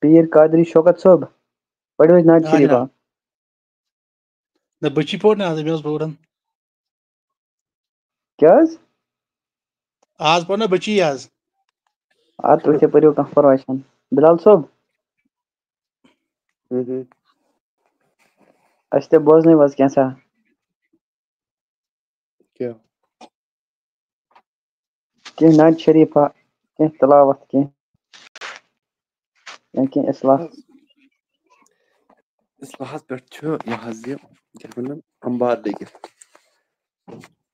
पीर कादरी शौकत साहब पढ़ो नाज हाँ शरीफा। जनाब न बच्ची पोड़ने आज मैं पोड़न क्या आज पढ़ना बच्ची आज तो से पढ़ो कहाँ पर वाशन बिलाल साहब अस्ते बोझने बस कैसा क्या के नाज शरीफा के तलावत के के इस्लाह इस्लाहत पे यहाँ से क्या बोलना अंबार लेके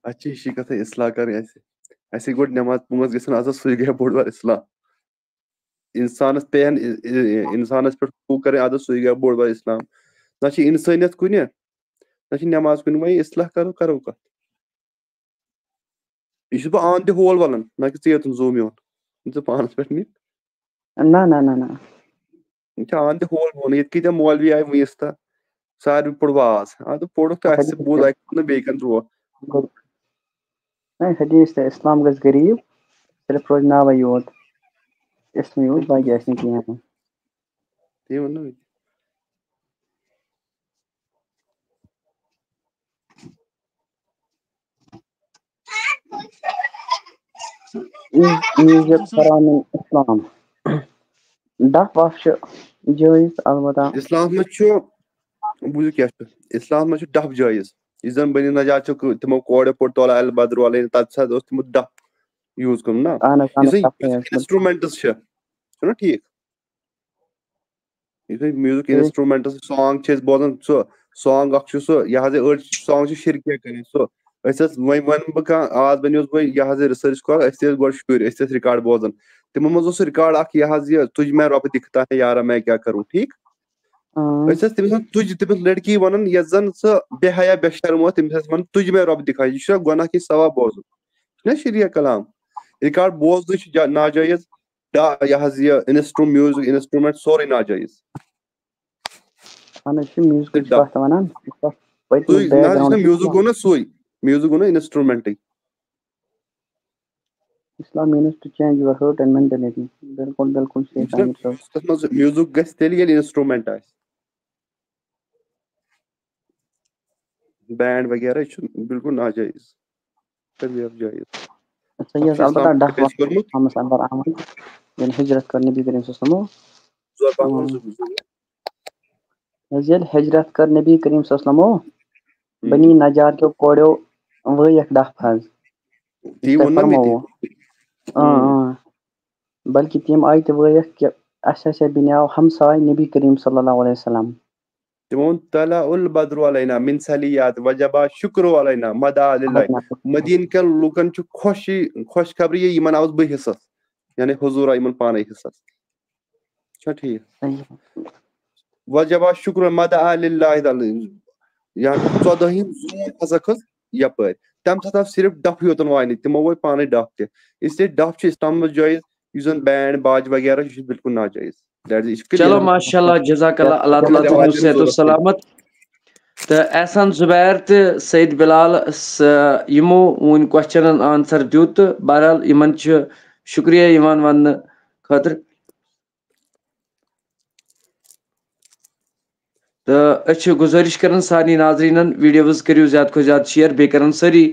अच्छी शिकत है इस्लाह करें ऐसे गोट नमाज पुंगस गसन आज सुई गया बोर्ड पर इस्लाह इंसानस पेन इंसानस पे हकूक करें आज सुई गया बोर्ड पर इस्लाम ना ची इंसानियत कुने ना ची नमाज कुने वही इस्लाह करो का ये बह आन ते होल वालन ना कि चेतन जूम योन इन पानस पे नहीं ना ना ना ना आन ते होल वोन ये कित मौलवी आय वयस्ता सारी पड़वाज आ तो पड़ो तो ऐसे बोल आय न बेकन रो नहीं हदीस है इस्लाम गस गरीब सिर्फ रोज नावा योत इसमें योत बाकी ऐसे किए हैं ये वनो म्यूजिक फरान इस्लाम डफ वफ जायज अलबत्ता इस्लाम में बुझ क्या इस्लाम में डफ जायज इस जन बनी नजात तमो कोड़े पोट तोला अल बद्र वाले तत तम डफ यूज कर ना इंस्ट्रूमेंट्स ना ठीक म्यूजिक इंस्ट्रूमेंट्स सॉन्ग बोजान सॉन्ग सो यह सॉन्ग शिरकिया कर वन बह आज बनो बह रिसर्च कर गो शुर रिकॉर्ड बोजान तिमो मज रिकॉर्ड यह तुझ मैं रब दिखता है यारा मैं क्या करूँ ठीक तमिस तुझ तमिस लड़की वन ये जन बेहया बेशर्म तमिस वन तुझ मैं रब दिखा यह गुनाह की सवाब बोजन ना शरिया कलाम रिकॉर्ड बोजन नाजायज यह म्यूजिक इंस्ट्रूमेंट सोरे नाजायज म्यूजिक गो ना सोई म्यूजिक गो ना instrument Islam means to change your heart and mentality. बिल्कुल बिल्कुल सही कहा सर म्यूजिक गस तेल ये इंस्ट्रूमेंट है बैंड वगैरह बिल्कुल नाजायज तभी अब जायज अच्छा ये अलबत्ता डफ हम संबर आमद यानी हिजरत करने भी करीम सल्लल्लाहु हिजरत करने भी करीम सल्लल्लाहु बनी नजार के कोड़ो वो एक डफ हज ती वो ना मिती बल्कि तम आई तो वह कि अस बनियाव हमसाय नबी करीम सल्लल्लाहु अलैहि वसल्लम तिमोन तला उल बद्र अलैना मिन सलियात वजबा शुक्र अलैना मदा लिल्लाह मदीन के लुकन छु खुश खबरी यमन आवस बह हिस्सा यानी हुजूर यमन पाने हिस्सा अच्छा ठीक वजबा शुक्र मदा लिल्लाह या 14 जून हसखस यपर तम साथ सिर्फ डफ योतन वाइन तिमो वो पाने डफ ते इसलिए डफ इस्लाम में जायज यूजन बैंड बाज वगैरह बिल्कुल नाजायज चलो माशाल्लाह जज़ाकल्लाह अल्लाह ताला तुम सेहत सलामत तो एहसान जुबैर तो सईद बिलाल यमो वन क्वेश्चन आंसर दित बहरहाल यमन शुक्रिया यवान वन खतर तो गुजारिश कर सारे नाजरीन वीडियोज करो ज्यादा खो ज्यादा शेयर बे कर सारी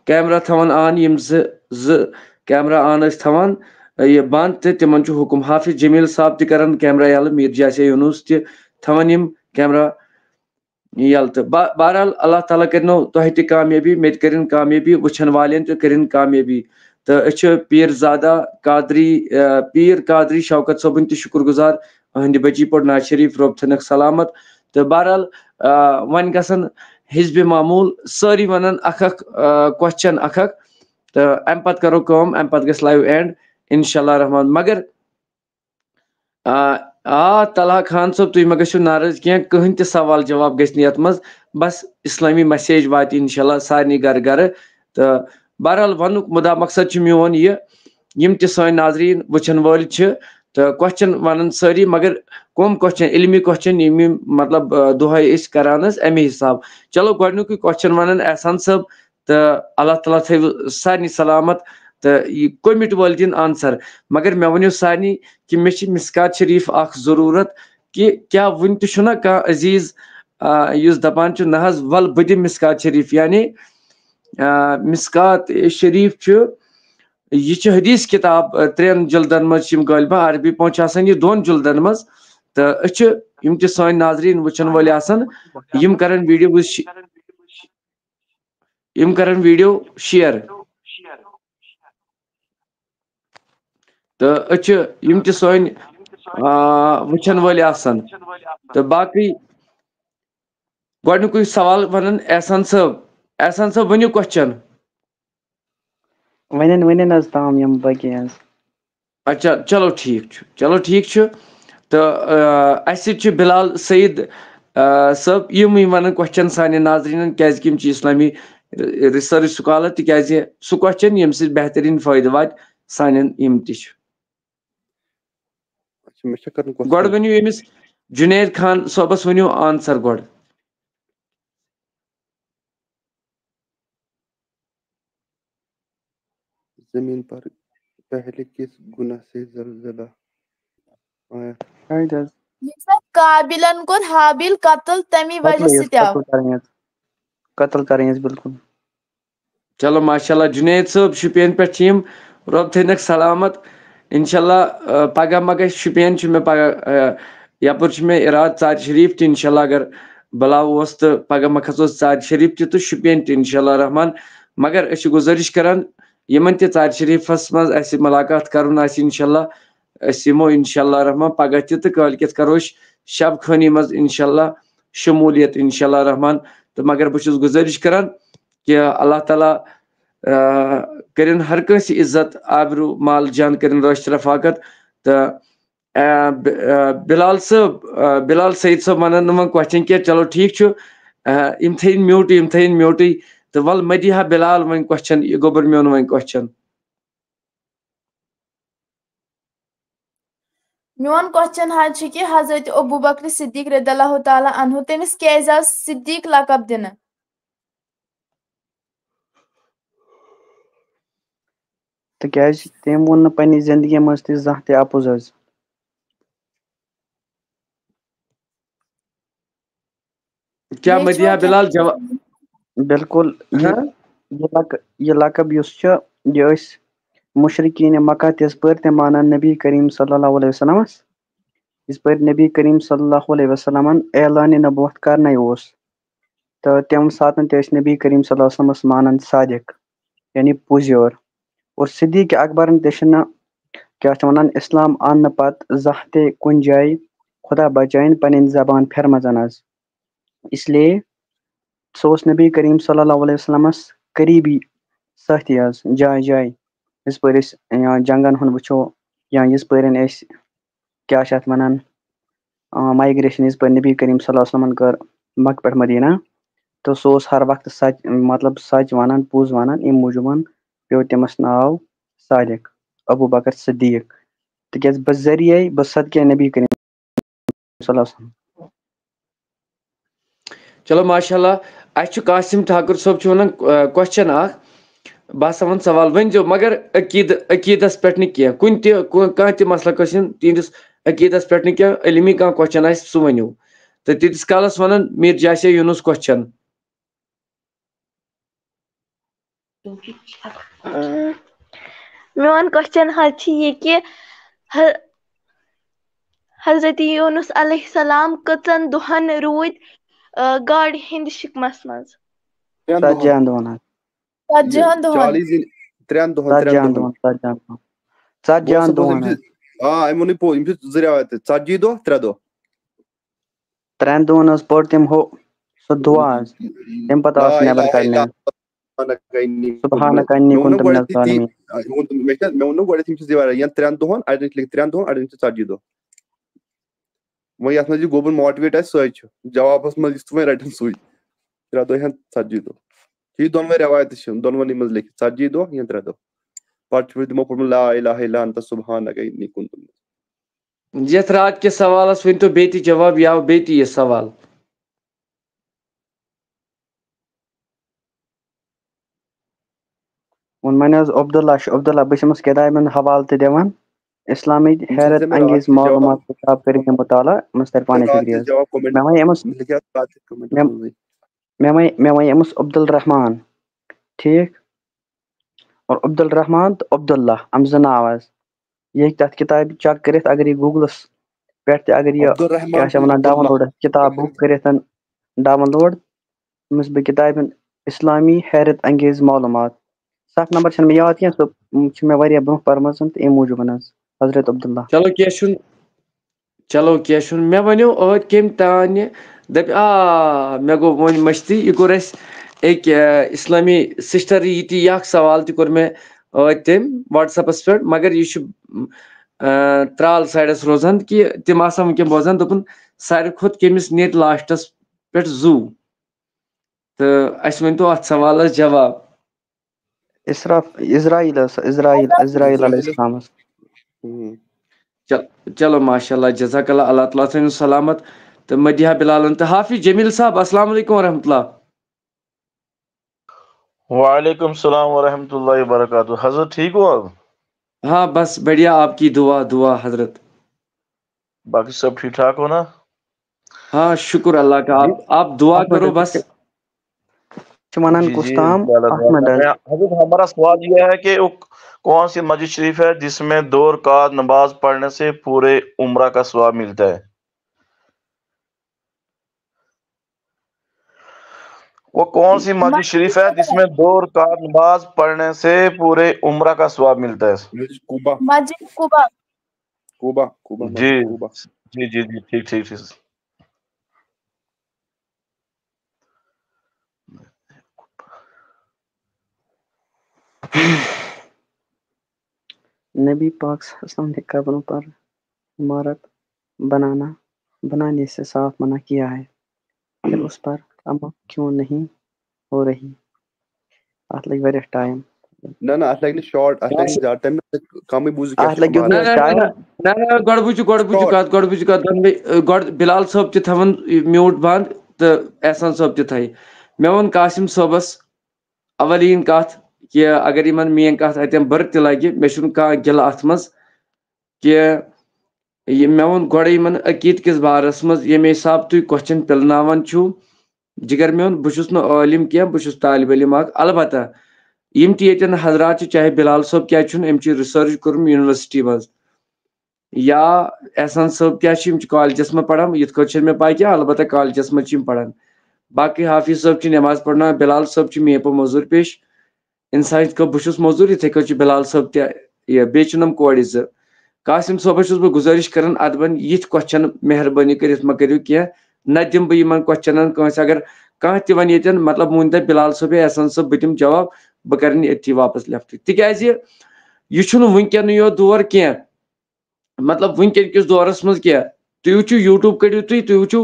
कैमरा थवान आन यम कैमरा आन थवान यह बंद तो तिमन हुकुम हाफिज जमील साहब तरान कैमरा यल मीर जासिया यूनुस तवान यम कैमरा यल तो बहरहाल अल्लाह ताला करनो तुह त कामयाबी मे कर कामयाबी वुचन वाले तो कर कामयाबी तो पीरजादा कादरी पीर कादरी शौकत सोबन त शुक्रगुजार अहंद बची पोट नाज शरीफ रोब थनक सलामत तो बहरहाल वन गसन हिजब मामूल सारी वन क्वेश्चन तो अम पत करो कम अम पत गस लाइव एंड इंशाल्लाह रहमान मगर तलहा खान साहब तुम मा गो नाराज कह कहन त सवाल जवाब गि यथ मज बस इस्लामी मैसेज वात इंशाल्लाह सारे घर घर तो बहरहाल वन मुदा मकसद मोन यम त सन नाजरीन वुचन वल तो क्वेश्चन वन सारी मगर कम क्वेश्चन इल्मी क्वेश्चन मतलब दुहे करान अमे हिसाब चलो गोडनुक क्वेश्चन वन एहसान साहब तो अल्लाह ताला थव सारे सलामत तो यह कोमिट वल दिन आंसर मगर मे वनो सारे कि मे मिसकात शरीफ जरूरत कि क्या वन तुना कह अजीज इस दपान ना वल बह दिम मिसकात शरीफ यानी मिसकात शरीफ यह हदीस किताब 3 जल्दन मज गालिबा अरबी पहुँच आसान यह 2 जल्दन मज तो यम त सन नाजरीन वुचन वल यम करन वीडियो शेयर तो यम त सन वुचन वल तो बाकी गोडनुक सवाल वन एहसान साहब वनु क्वेश्चन वन ताम यम बाकी अच्छा चलो ठीक तो अस बिलाल सईद साहब यम वन क्वेश्चन साने नाजरीन क्या इस्लामी रिसर्च स्कॉलर तिकाज सह क्वेश्चन यम सि बेहतरीन फायदे वात सानन यम गोड वनु यमिस जुनैद खान साहबस वनु आंसर गोड जमीन पर पहले किस गुनाह से जलजला आया? काबिलन कोर हाबिल कत्ल तमी वजह से कत्ल करें बिल्कुल। चलो माशाल्लाह जुनैद साहब शुपियन पे रब थनक सलामत इंशाल्लाह पगह मगह शुपियन मे पगह यपर मे इराद चार शरीफ इंशाल्लाह अगर बुलाव तो पगह मह खसो चार शरीफ तो शुपियन इंशाल्लाह रहमान मगर गुजारिश करान यमन चार शरीफस मज मुलाकात कर इंशाल्लाह यमो इंशाल्लाह रहमान पगह तो कल करो शब खानी मज इंशाल्लाह शमूलियत इंशाल्लाह रहमान तो मगर बहुत गुजारिश करान कि अल्लाह ताला करिन हर कंस इज्जत आबरू माल जान करिन रश रफाकत तो बिलाल सईद साहब वन वन क्वेश्चन क्या चलो ठीक यम थन म्यूट तो वल मदिहा बिलाल वन क्वेश्चन यह गोबर मोन वन क्वेश्चन मोन क्वेश्चन कि हजरत अबू बकर सिद्दीक रदियल्लाहु ताला अन्हु तमिस कैज आव सिद्दीक लकब दिन तिकाज तम वोन पन्नी जिंदगी मज जहाँ ते अपोज क्या मदिहा बिलाल बिल्कुल ये लकब यह मुशरिकीन मक्का तिस पे मानान नबी करीम सल्लल्लाहु अलैहि वसल्लम इस पे नबी करीम सल्लल्लाहु अलैहि वसल्लम ऐलान नबूवत करना तो तम सात नबी करीम सल्लल्लाहु अलैहि वसल्लम मानान सादिक यानी पुजोर और सिद्दीक अकबर क्या वन इस्लाम आन पत जहाँ ते कुन जाय खुदा बचाइन पन जबान फिरमजन इसलिए सह नबी करीम सल्लल्लाहु अलैहि वसल्लम करीबी साथी जाय जाय इस पर जंगन हन वो या इस पर क्या वन माइग्रेशन इस पर नबी करीम सल्लल्लाहु अलैहि वसल्लम कर मक्क पे मदीना तो सह हर वक्त सच मतलब सच वन पुज वन अम मूजूब पे तमस नाव सादिक अबू बकर सिद्दीक तिकाज बजरिये बसदके नबी करीम सल्लल्लाहु अलैहि वसल्लम। चलो माशाल्लाह अस कासिम ठाकुर साहब वन क्वेश्चन बस वन सवाल वन जो मगर अकीदस पे कुन कह मसला तिहस अकीदस पे इलमी कह क्वेश्चन सह वनो तो तीस कालस वन मीर जासिया यूनुस क्वेश्चन मोन क्वेश्चन ये कि हजरत यूनुस अलैहिस्सलाम कतन दुहन रूद गाड़ हिंद शिकमस मज 40 दोहन 3 दोहन पोर तम हो सह दुआ तम पता नबर कड़ने सुबहानक अन्नी कुन्तु मिनज़ ज़ालिमीन मे वो गोड 3 दोहन 3 दोहन 40 दोह वही याथ मजी गोबन मोटिवेट आस सय छ जवाबस मज इस वही रटन सुई 3 दो हन 40 दो ये दोनों रिवायत छ दोनों मज लिख 40 दो या 3 दो पार्ट दिमो पढ़ ला इलाहा इल्ला अंत सुब्हानक इन्नी कुन्तु यथ रात के सवालस वन तो बेती जवाब या बेती ये सवाल उन मैंने अब्दुल्ला बस किताबन हवाल ते देवान इस्लामी हैरत अंगेज मालूमात किताब करके मुताला मस्तर पाने शुक्रिया मैं वही एमस अब्दुल रहमान ठीक और अब्दुल रहमान तो अब्दुल्ला अमजन आवाज ये तथ किताब चेक करित अगर ये गूगलस पे अगर ये क्या वनान डाउनलोड किताब बुक करित डाउनलोड मस बह किताबन इस्लामी हैरत अंगेज मालूमात 7 नंबर छन मे याद क्या सो मे वारिया ब्रोह परमज त ए मूजूब हजरत अब्दुल्ला चलो क्या मे वनो कम तान दप मे गो वो मस्ती यह कोर एक इस्लामी सिस्टर ये सवाल तोर मे तम व्हाट्सएपस पे मगर यह त्राल साइडस रोजान कि तम वनकन बोजान दोपन सारे खुद कमिस नेट लास्टस पे जू तो अस वन तो अत सवाल जवाब इज़राइल अलैहिस्सलाम चलो माशाल्लाह जज़ाकल्लाह अल्लाह ताला थन सलामत तो मदिहा बिलाल तो हाफिज जमील साहब अस्सलाम वालेकुम रहमतुल्लाह वालेकुम सलाम व रहमतुल्लाहि व बरकातुहू हजरत ठीक हो आप? हाँ बस बढ़िया आपकी दुआ हजरत बाकी सब ठीक ठाक हो ना? हाँ शुक्र अल्लाह का आप दुआ करो बस हजरत हमारा सवाल यह है कि कौन सी मस्जिद शरीफ है जिसमें 2 रकात नमाज पढ़ने से पूरे उम्रा का सवाब मिलता है? वो कौन सी मस्जिद शरीफ है जिसमें 2 रकात नमाज पढ़ने से पूरे उम्रा का सवाब मिलता है? मस्जिद कुबा जी ठीक नबी पाक सल्लल्लाहु ने कब्रों पर इमारत बनाने से साफ मना किया है, फिर उस पर अमल क्यों नहीं हो रही? अत लग वारिया टाइम ना अत लग शॉर्ट अत लग ज्यादा टाइम कम बुझ ना गड बुझ कत बिलाल साहब त थवन म्यूट बंद तो एहसान साहब त थई मे वन कासिम साहबस अवलीन कत कि अगर इन मेन कत अतम बर त लगे मे गिल अत मज कि मे वो गोड़ इन अकीद किस बारस मज ये हिसाब तुम क्वेश्चन पिलनावान जिगर मे बहुत आलिम कह बहुत तालिब इलम अलबत्ता यम तन हजरात चाहे बिलाल साहब क्या रिसर्च कर्म यूनिवर्सिटी मज या एहसान साहब क्या कॉलेजस में पढ़ान ये मे पा क्या अलबत्ता कॉलेजस मज पढ़ान बाकी हाफिज साहब नमाज पढ़ना बिलाल साहब मे पे मजूर पेश इंसान को बहुत मजूर इथे कह बिलाल साहब तम कोड़ कासिम साहबस बह गुजारिश कर अदबन ये क्वेश्चन मेहरबानी कर करो कह न दिम बह क्वेश्चन अगर कह वन ये मतलब वन तक बिलाल साहब एहसान साहब बह दिम जवाब बह कर ये वापस लेफ्ट तिकाज यह वनकन यो दौर कह मतलब वनकन किस दौरस मज कह तुम वो यूट्यूब करो तुम वो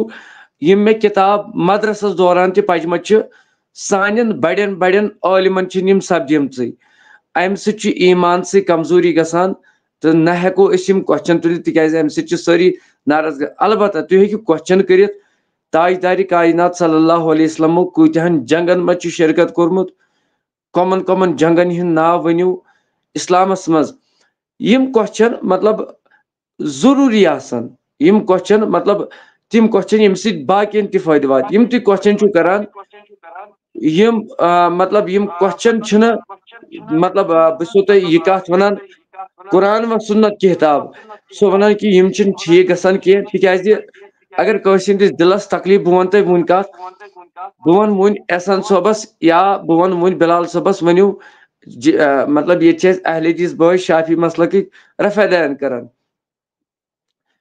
यम मे किताब मदरसस दौरान त पजम सान बड़न आलिमन सपदम अम ईमान से कमजोरी गसान तो न हेको क्वेश्चन तुल तिकाज अम सारी नाराज अलबत्ता तुम हेकि क्वेश्चन कर ताजदारी कायनात सल्लल्लाहु अलैहि वसल्लम कूतहन जंगन मज शिरकत कोर्मुत कमन जंगन हिंद नाव वनियो इस्लामस मज यम क्वेश्चन मतलब जरूरी आसन यम क्वेश्चन मतलब तिम क्वेश्चन यम बाकियन त फायदे वात यम तुम क्वेश्चन करान यम मतलब यम क्वेश्चन मतलब बह यह कत वन कुरान व सुन्नत किताब सो वन कि यम ठीक गसान कह तिकाज अगर कंसिस दिलस तकलीफ बह वन तुम वन कत बह वन वो एहसान साहबस या बह वन वो बिलाल साहबस वनो मतलब ये अहले हदीस बॉय शाफी मसलक रफादान करान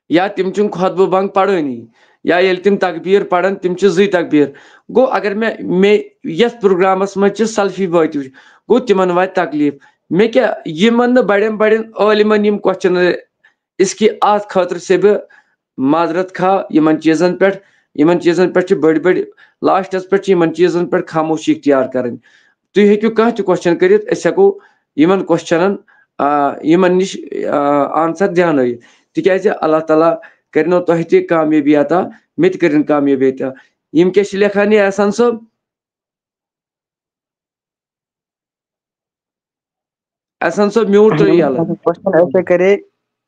या तम खुतबह बंग पढ़ानी या ये तम तकबीर पढ़ान तम 2 तकबीर गो अगर मे यथ प्रोग्रामस मज सल्फी बात गो तिमन वात तकलीफ मे क्या यमन बड़न आलिमन यम क्वेश्चन इसकी अत खतर से बह माजरत खा यमन चीजन पे बड़ बड़ लास्टस पे यमन चीजन पे खामोशी इख्तियार करनी तुम हेकू कह क्वेश्चन कर हेको यमन क्वेश्चन यमन निश आंसर ध्यान तिकाज अल्लाह ताला करनो तोह ते कामयाबी अता मे कर कामयाबी अता यम क्या लेखान एहसान साहब एहसान साहब म्यूट तो क्वेश्चन ऐसे करे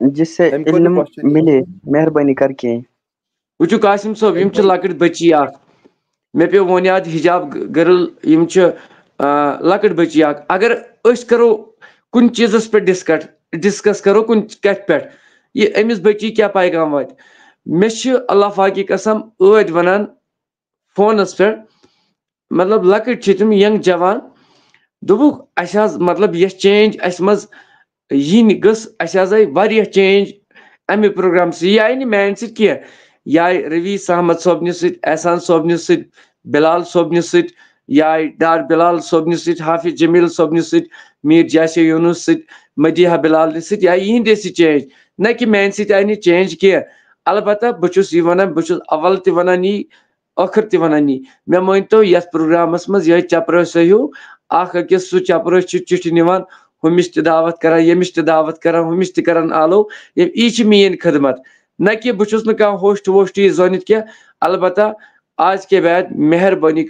जिससे इल्म मिले मेहरबानी करके वो कासिम साहब यम लकट बची मे पे बुनियाद हिजाब गर्ल यम लकट बची अगर अस करो कुन चीज़स पे डिस्कस करो कुन कथ पे ये अमिस बची क्या पैगाम वात मे अल्लाह पाक की कसम ऐद वनान फोनस पे मतलब लकट तुम यंग जवान दोबुक मतलब ये चेंज अस मज यीन गस आई चेंज अमे प्रोग्राम से यह आई मान सत यह आई रवी अहमद सोबन एहसान सोबन बिलाल सोबन आई डार बिलाल सोबन हाफिज जमील सोबन मीर जासे यूनुस मदीहा बिलाल यहंदे चेंज न कि मान सत आई चेंज कह अलबत्ता बहुत वन बहुत अवल तनान यी आखिर तनान यी मे मान तो ये प्रोग्रामस मज यह चपरस हूँ अकिस सह चपरस चिट्ठी निवान हुमिस दावत कर यमिस दावत कर हुमिस तरान आलो यह मेन खदमत न कि बहुत कह होस्ट वोस्ट यह जनित क्या अलबत्ता आज के बाद मेहरबानी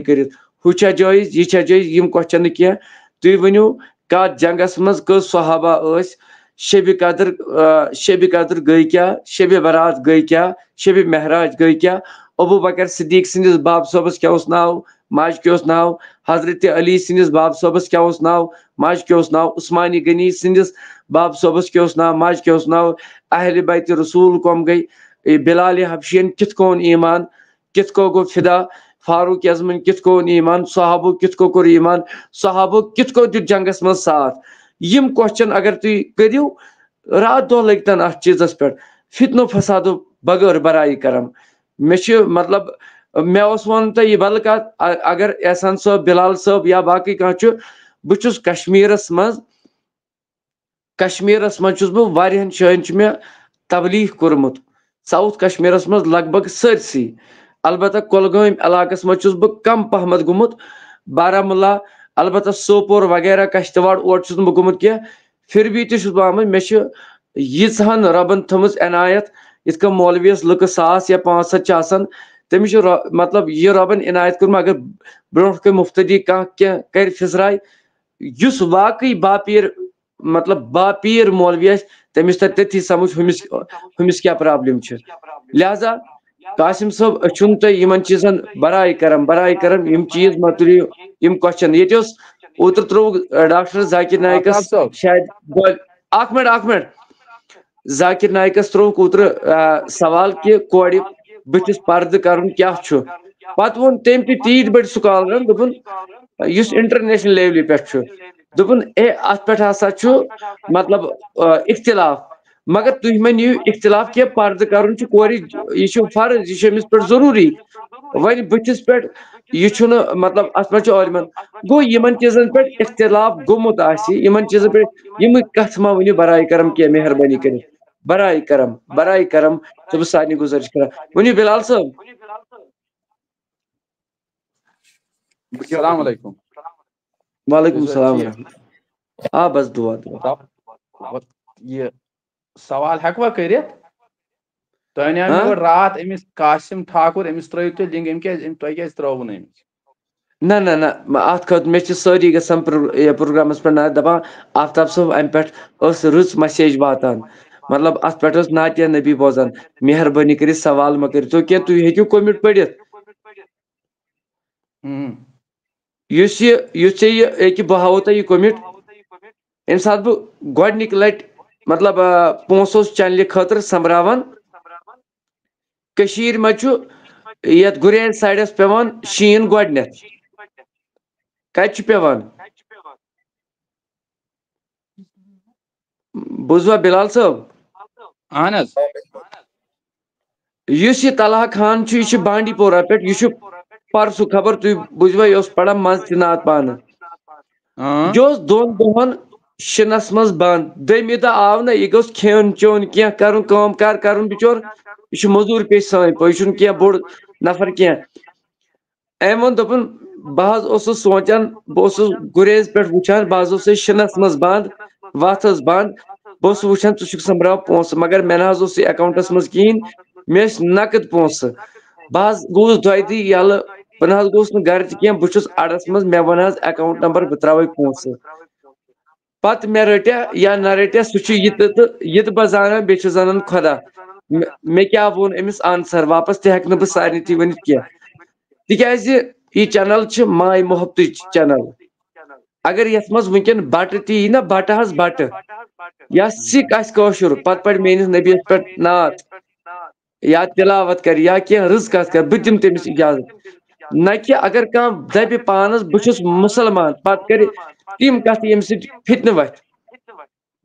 कर हुआ जायज यह जायज यम क्वेश्चन क्या तुम वनो कत जंगस मज कस सहाबा शब कदर गई क्या शब बरात गई क्या शब महराज गई क्या अबू बकर सिद्दीक सिंदिस बाब सोबस क्या नाव माज क्या नाव हजरत अली सिंदिस बाब सोबस क्या नाव माज क्या नाव उस्मानी गनी सिंदिस बाब सोबस क्या नाव माज क्या नाव अहल बैत रसूल कम गई बिलाल हबशियन कित कौन ईमान कित को गो फिदा फारूक अजमन कित को ईमान सहाबो कित को कोर ईमान सहाबो कित को दित जंगस मज साथ यम क्वेश्चन अगर तुम करू रात दो लगतन अ चीजस पे फितनो फसादो बगैर बराई करम मे मतलब मे वन तो यह बल कत अगर एहसान साहब बिलाल साहब या बाकी कह बहु कश्मीरस मज वारियान जायन मे तबलीग कोरमुत साउथ कश्मीरस मज लगभग सरसी अलबत्ता कुलगाम इलाकस मज कम पहमत गुमुत बारामुल्ला अलबत्ता सोपोर वगैरह कश्तवाड़ और बह गुमुत कह फिर भी तुम आमुत मे यीहन रबन थमज इनायत इत मौलवीस लुक 100 या 500 तमिस मतलब यह रबन इनायत कर्म अगर ब्रो कह मुफ्तदी कह कर फिजराय युस वाकई बापीर मतलब बापीर मौलवी तमिस तथी समझ हुमिस क्या प्रॉब्लम लिहाजा कासिम साहब अच्छुन तो इन चीजन बराई करम यम चीज मत तुलियो यम क्वेश्चन ये ओतर त्रो डॉक्टर जाकिर नायकस शायद अख मिनट जाकिर नायकस त्रो ओतर सवाल कि कोड़ बथिस पर्द कर क्या पत वो तम तीत बड़ स्कॉलरन दोपन युस इंटरनेशनल लेवल पे दोपन अत पे हसा मतलब इख्तिलाफ मगर तुम मे नीव इख्तिलाफ क्या पर्द कर कोर यह फर्ज यह पे जरूरी वन बथिस पे यह मतलब अत पे आलमन गो इन चीजन पे इख्तिलाफ गोमुत इन चीजन पे यम कथ मा वो बराई करम क्या मेहरबानी कर बराई करम तो सारे गुजारिश कर वो बिलाल साहब वालेकुम सलाम हाँ बस दुआ ये सवाल हेकवा कर रात अमिस कासिम ठाकुर अमिस त्रो तुम लिंग तुम त्रो ना ना ना अत खत मे सारी गसान प्रोग्रामस पे ना दपान आफ्ताब साहब अम पे रुच मैसेज वातान मतलब अत पे नातिया नबी बोजान मेहरबानी कर सवाल मा कर तो क्या तुम हेकू कमिट पढ़ित युस बह हावो तुम यह कमिट यम सात बह गोडनिक लट मतलब पोस चैनल खतर संभरावान कशीर मज ये गुरेज साइडस पेवान शीन गोडनेथ कत पेवान बुझवा बिलाल साहब अहन युस यह तलहा खान यह बांडी पोरा पे यह परसु खबर तुम बुझवा यह पढ़ा मज नात पान जो दोन दोहन शिनस मज बंद दमि दह आव ना यह गोस खेन चोन क्या कर काम कर बिचोर यह मजूर पे सन पे यह क्या बोड़ नफर क्या अम वो दोपन बह सोचान बह गुरेज पे वुचान बह शिनस मज बंद वत बंद बह वुचान षुक संभ्राव पोस मगर मे ना अकाउंटस मज कहें मे नकद पोस बह गोस दोदी यल बह ना गोस गर तह बहुत अड़स मज मे वन अकाउंट नंबर बह त्रा पोस पत मे रटा या न रटा सह यह बह जाना बे जानान खुदा मे क्या वोन अमिस आंसर वापस तह बह सारे ती वन कह तिकाज यह चैनल माय मोहब्बत चैनल अगर यथ मज वनकन बट ती ना बट बट या सिख आशुर पत पढ़ मेनिस नबीस पे नात या तिलावत कर या कह रज कत कर बह दिम तमिस इजाजत न कि अगर कह दप पानस बहुत मुसलमान पत कर तिम कत यम फितन वथ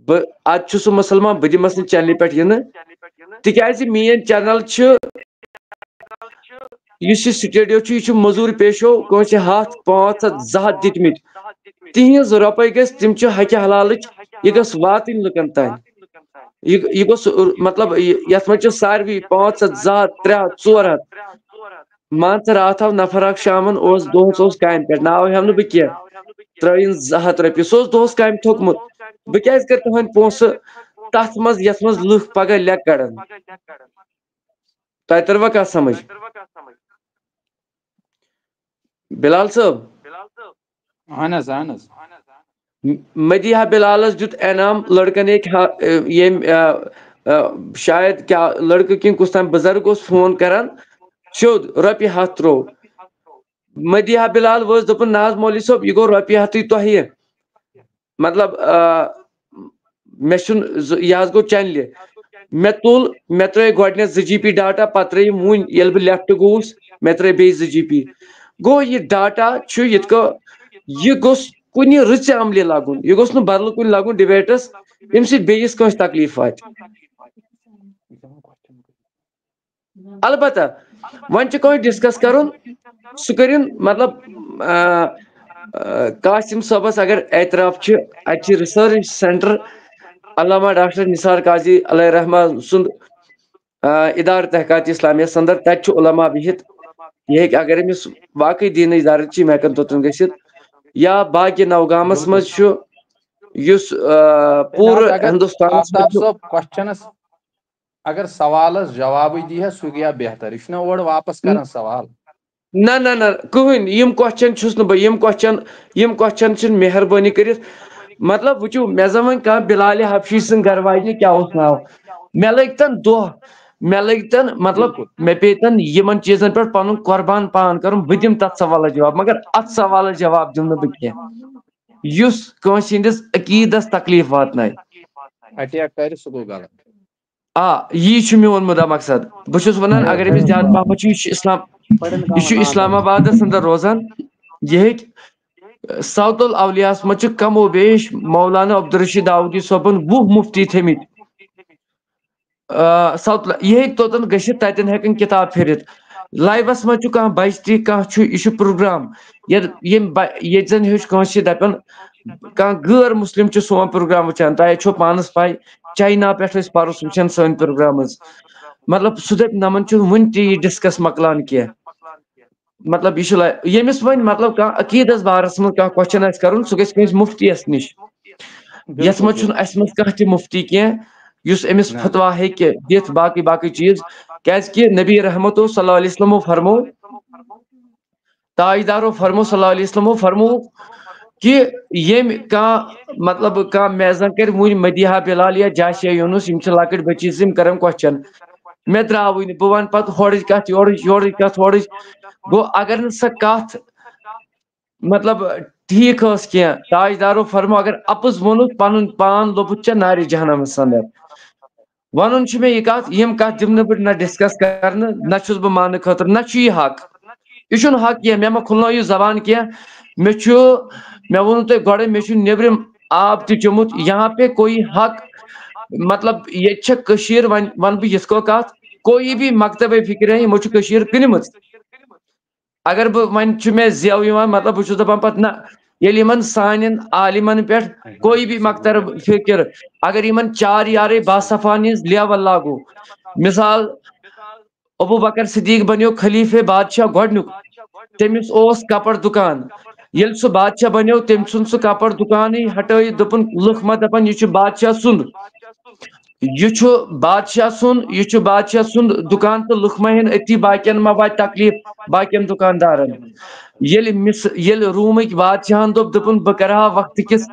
बह अद सह मुसलमान बह दिमस चैनल पे यह तिकाज मेन चैनल स्टूडियो यह मजूर पेशो कस 100-500-200 दितमित तिहज रुपये गस तिम हक हलाल यह गस वातन लुकन तान यह गोस मतलब यथ मज सारवी 500-200-300-400 मान च रात आव नफर अख शामन दोहस काम पे नाव हेम बह कह त्रन 200 रुपये सह दोहस काम थोकमुत बह क्या कर तुहद पोस तथ मज यथ मज लुख पगह लेक कड़न तह तरवा कत समझ बिलाल साहब मदिहा बिलालस दुत इनाम लड़कन ये शायद क्या लड़के कि कुछ तम बुजुर्ग फोन करान सोद रुपये 100 त्रो मदिहा बिलाल वो दोपन नाज मौली साहब यह गो रुपये 100 तह मतलब मे यह गो चैनल मे तुल मे त्रे गोडने 2 GB डाटा पत त्रे वुन ये बह लेफ्ट गोस मे त्रे बे 2 GB गो यह डाटा यह गोस कुन रुच अमल लगुन यह गोस बदल कुन लगुन डिबेटस यम बेस कस तकलीफ वात अलबत्ता वन कह डिस्कस करुन सह कर मतलब कासिम साहबस अगर एतराफ अत रिसर्च सेंटर अल्लामा डॉक्टर निसार काजी अलैहि रहमान सुंद इदार तहकात इस्लामिया संदर तत उलमा बिहित यह अगर अमिस वाकई दीन इदार हेकन तोतन गसित या बाकी नवगामस मज पूरे हिंदुस्तान अगर सवाल जवाब दी है सह गया बेहतर यह ओर वापस कर सवाल ना ना ना कहन यम क्वेश्चन यम क्वेश्चन मेहरबानी कर मतलब वो मे जन कह बिलाल हबशी सं घर वाजन क्या नाव मे लगतन दह मे लगतन मतलब मे पेतन यमन चीजन पे पन कुर्बान पान कर बह दिम तथ सवाल जवाब मगर अत सवाल जवाब दिम न बह कह हंदिस अकीदस तकलीफ वात अटैक कर सह गो गलत यह मोन मुदा मकसद बहुत वन अगर अमिस ज्यादा पहमत यह इस्लामाबाद अंदर रोजान यह सऊतुल अवलियास मज कमो बेश मौलाना अब्दुलरशीद दाऊदी सोबन 20 मुफ्ती थमित यह तोतन गशित ततन हेकन किताब फिरित लाइवस मज कह बच तह प्रोग्राम ये जन हेच कह दपन कह गैर मुस्लिम सोन प्रोग्राम वचान तह पानस पाई चाइना पे परस वचान सन प्रोग्राम मतलब सह दप नमन वन ती डिस्कस मकलान कह मतलब यह यमिस वन मतलब कह अकीदस बारस मज कह क्वेश्चन कर सह गस मुफ्तीस निश यथ मज कह मुफ्ती कह अमिस फतवा हेक दिथ बाकी बाकी चीज क्या नबी रहमत सल्लल्लाहु अलैहि वसल्लम फरमो ताजदारो फरमो सल्लल्लाहु अलैहि वसल्लम फरमो कि यम कह मतलब कह मेजन कर वन मदिहा बिलाल या जाशिया यूनुस लकट बचीज कर क्वेश्चन मे द्राव बह वन पे हर कत योर कत हर गो अगर सह कत मतलब ठीक कह ताजदारो फरमो अगर अपुज वोन पन पान लोपुत नार जहनम अंदर वन मे यह कत यम कत दिम बह ना डिस्कस कर ना बह मान खतर ना यह हक यह हक कह मे खुलनो यह जबान कह मे वो तुम गोड़े मे नेबरम आब तमुत यहाँ पे कोई हक मतलब ये वन बह यथ कत कोई भी मकतब फिक्र है यमो क्लिम अगर बह वन मे जेव मतलब बहुत दपान पे ना ये यमन सानिन आलिमन पे कोई भी मकतर फिक्र अगर यमन 4 यारे बासफान लेवल लागू मिसाल अबू बकर सिद्दीक बनो खलीफे बादशाह गोडनुक तमिस ओस कपड़ दुकान ये सह बादशाह बनो तम सुन सह कपड़ दुकान हटो दोपन लुख मा दपन यह बादशाह सुंद यह बादशाह सुंद यह बादशाह सुंद दुकान तो लुख मा हेन अति बाकियन मा वात तकलीफ बाकियन दुकानदारन ये रूमक बादशाहन दोपन बह कर वक्त किस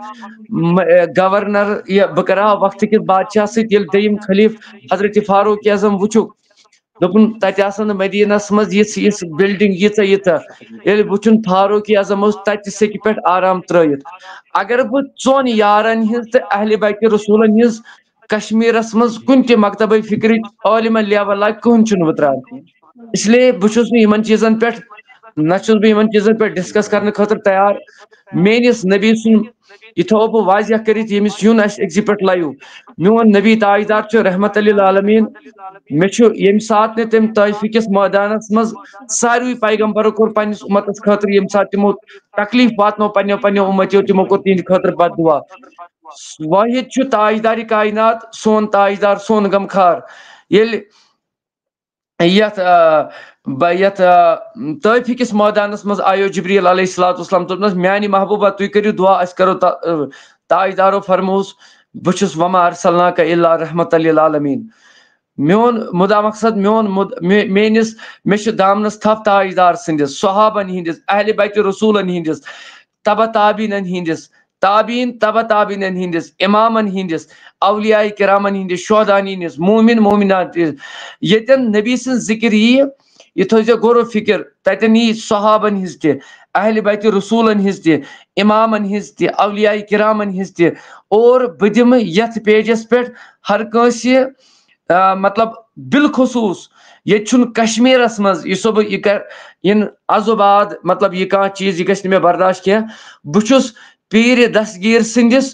गवर्नर या बह कर वक्त किस बादशाह सम खलीफ हजरत फारूक आजम वुचुक दोपन तत मदीनस मज यिस बिल्डिंग ये वुचुन फारूक आजम तत सेक पे आराम त्रयित अगर बह 4 यारन हिज तो अहले बैत रसूलन हिज कश्मीरस मज कुन त मकतब फिक्र आलिम लेवल लाग कहन वत्रान इसलिए बहुत इन चीजन पे न इन चीजन पे डिस्कस करने खतर तैयार मेनिस नबी सुन यह थो बह वाजिया कर यमिस यून अक्सि पे लाइव मोन नबी ताजदार रहमत आलमीन मे ये सात ने तम तैफ किस मैदानस मज सारे पैगम्बरों कोर पन्निस उम्मतस खतर ये सात तमो तकलीफ वातनो पन्नो पन्नो उम्मतियों तमो कोर तिहंद खतर बद दुआ वाहिद ताजदार कायनात सोन ताजदार सोन गमखार यथ तैफ किस मैदानस मज आयो जिब्रील अलैहिस्सलाम दोपनस म्यानि महबूबा तुम करो दुआ अस करो ताजदारो फरमोस बहुस वमा अरसलनाका इल्ला रहमतल आलमीन मोन मुदा मकसद मेनिस मे दामनस थप ताजदार संदिस सहाबन हिंदिस अहले बैत रसूलन हिंदिस तबा ताबीन हिंदिस ताबीन तबा ताबीन हिंदिस इमामन हिंदिस औलिया किरामन हिंदिस शुहदान हिंदिस मोमिन मोमिनात यतन नबी सन जिक्र यह थो गोरो फिक्र ततन यी सहाबन हिज त अहले बैत रसूलन हिज त इमामन हिज त औलिया किरामन हिज त और बह दिम यथ पेजस पे हर कंसे मतलब बिलखसूस ये कश्मीरस मज इन अजुबाद मतलब यह कह चीज यह गि बर्दाश्त कह बहुत पीर दस्तगीर संदिस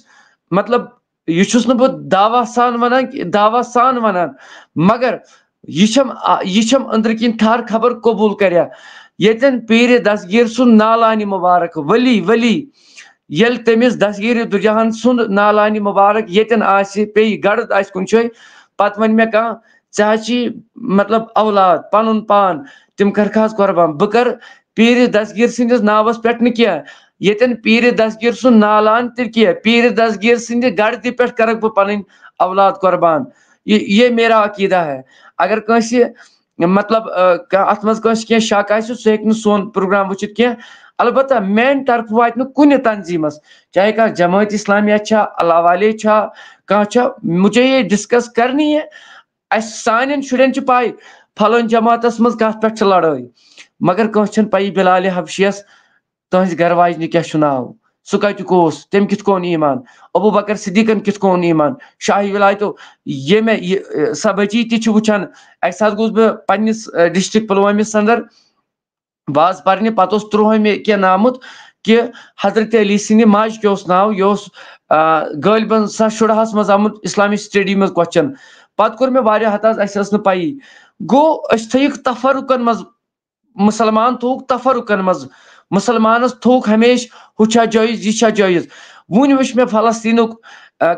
मतलब यह बह दावा सान वनान मगर यह अंदर किन ठार खबर कबूल कर यन पीर दस्तगीर सुन नालान मुबारक वली वली ये तमिस दस्तगीर दुजहान सुन नालान मुबारक यन पे गर्द आ कुन जाए पत वन मे कह मतलब औलाद पन पान तम कर कुर्बान बह कर पीर दस्तगीर संदिस नावस पे कह यन पीर दस्तगीर सुन नालान तह पीर दस्तगीर संद गर्द पे कर बह पन औलाद कुर्बान ये मेरा अकीदा है अगर कंसे मतलब अत मज कह शक आ सह हेक सोन प्रोग्राम वुचित कह अलबत्ता मेन तरफ वात कुन तंजीमस चाहे कह जमात इस्लामिया अलावाले कह मुझे ये डिस्कस करनी है सान शुरन पाई फलन जमातस मज कत पे लड़ाई मगर कह पी बिलाल हबशियस तहज घर वाजन क्या नाव सह कत तम कित कोन ईमान अबू बकर सिद्दीकन कित कोन ईमान शाही विलायतो ये मे सा बची ती वुचान अक गोस बह पन्निस डिस्ट्रिक्ट पुलवामिस अंदर वाज पर्ने पत 13 कह नामुत कि हजरत अली सिंह माज क्या नाव यह गालिबन 17 मज आमुत इस्लामिक स्टडी मज क्वेश्चन पत कोर मे वारिया हताज पई गो थक तफरुकन मज मुसलमान थोक तफरुकन मज मुसलमानस थोक हमेश हुछा जायज यह जायज वन वुच मे फलस्तीन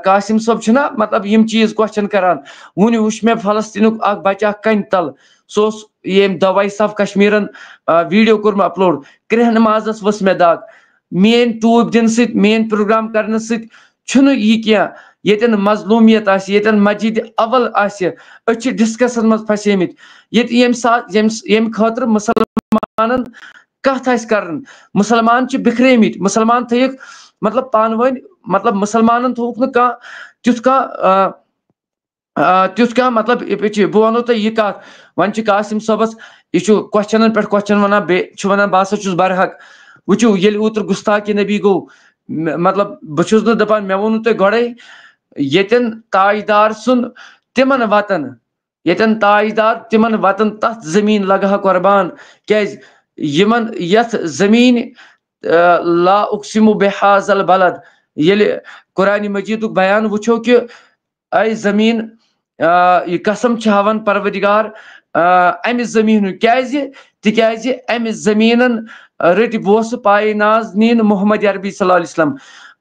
कासिम सब मतलब यम चीज क्वेश्चन करान वन वुच मे फलस्तीन बच्चा कन तल सोस ये द वॉइस ऑफ कश्मीरन वीडियो कोर अपलोड कृह नमाजस वस मे दाग मेन टूब दिन सत मेन प्रोग्राम करने सत यह क्या यन मजलूमियत यन मस्जिद अवल डिस्कसन मज फसेमित ये खतर मुसलमान कत कर मुसलमान बिखरेमित मुसलमान थक मतलब पान वन मतलब मुसलमान थोक न तुथ कह मतलब बह वो तुम यह कत वन कासिम सबस यह क्वेश्चन पे क्वेश्चन वनान बह बह बरहक वो ये ओतर गुस्ताखी नबी गो मतलब बहुत दपान मे वोन तुम गोड़े यन ताजदार सुन तिमन वतन यन ताजदार तिमन वतन तथ जमीन लगा कुर्बान क्या यमन यथ जमीन ला उक्सिमु बिहाज़ल बलद ये कुरान मजीद बयान वुचो कि ऐ जमीन यह कसम हवन परवदिगार अमि जमीन क्या अमि जमीन رٔٹۍ بہٕ اوسُس پاے ناز نِن محمد عربی صلی اللہ علیہ وسلم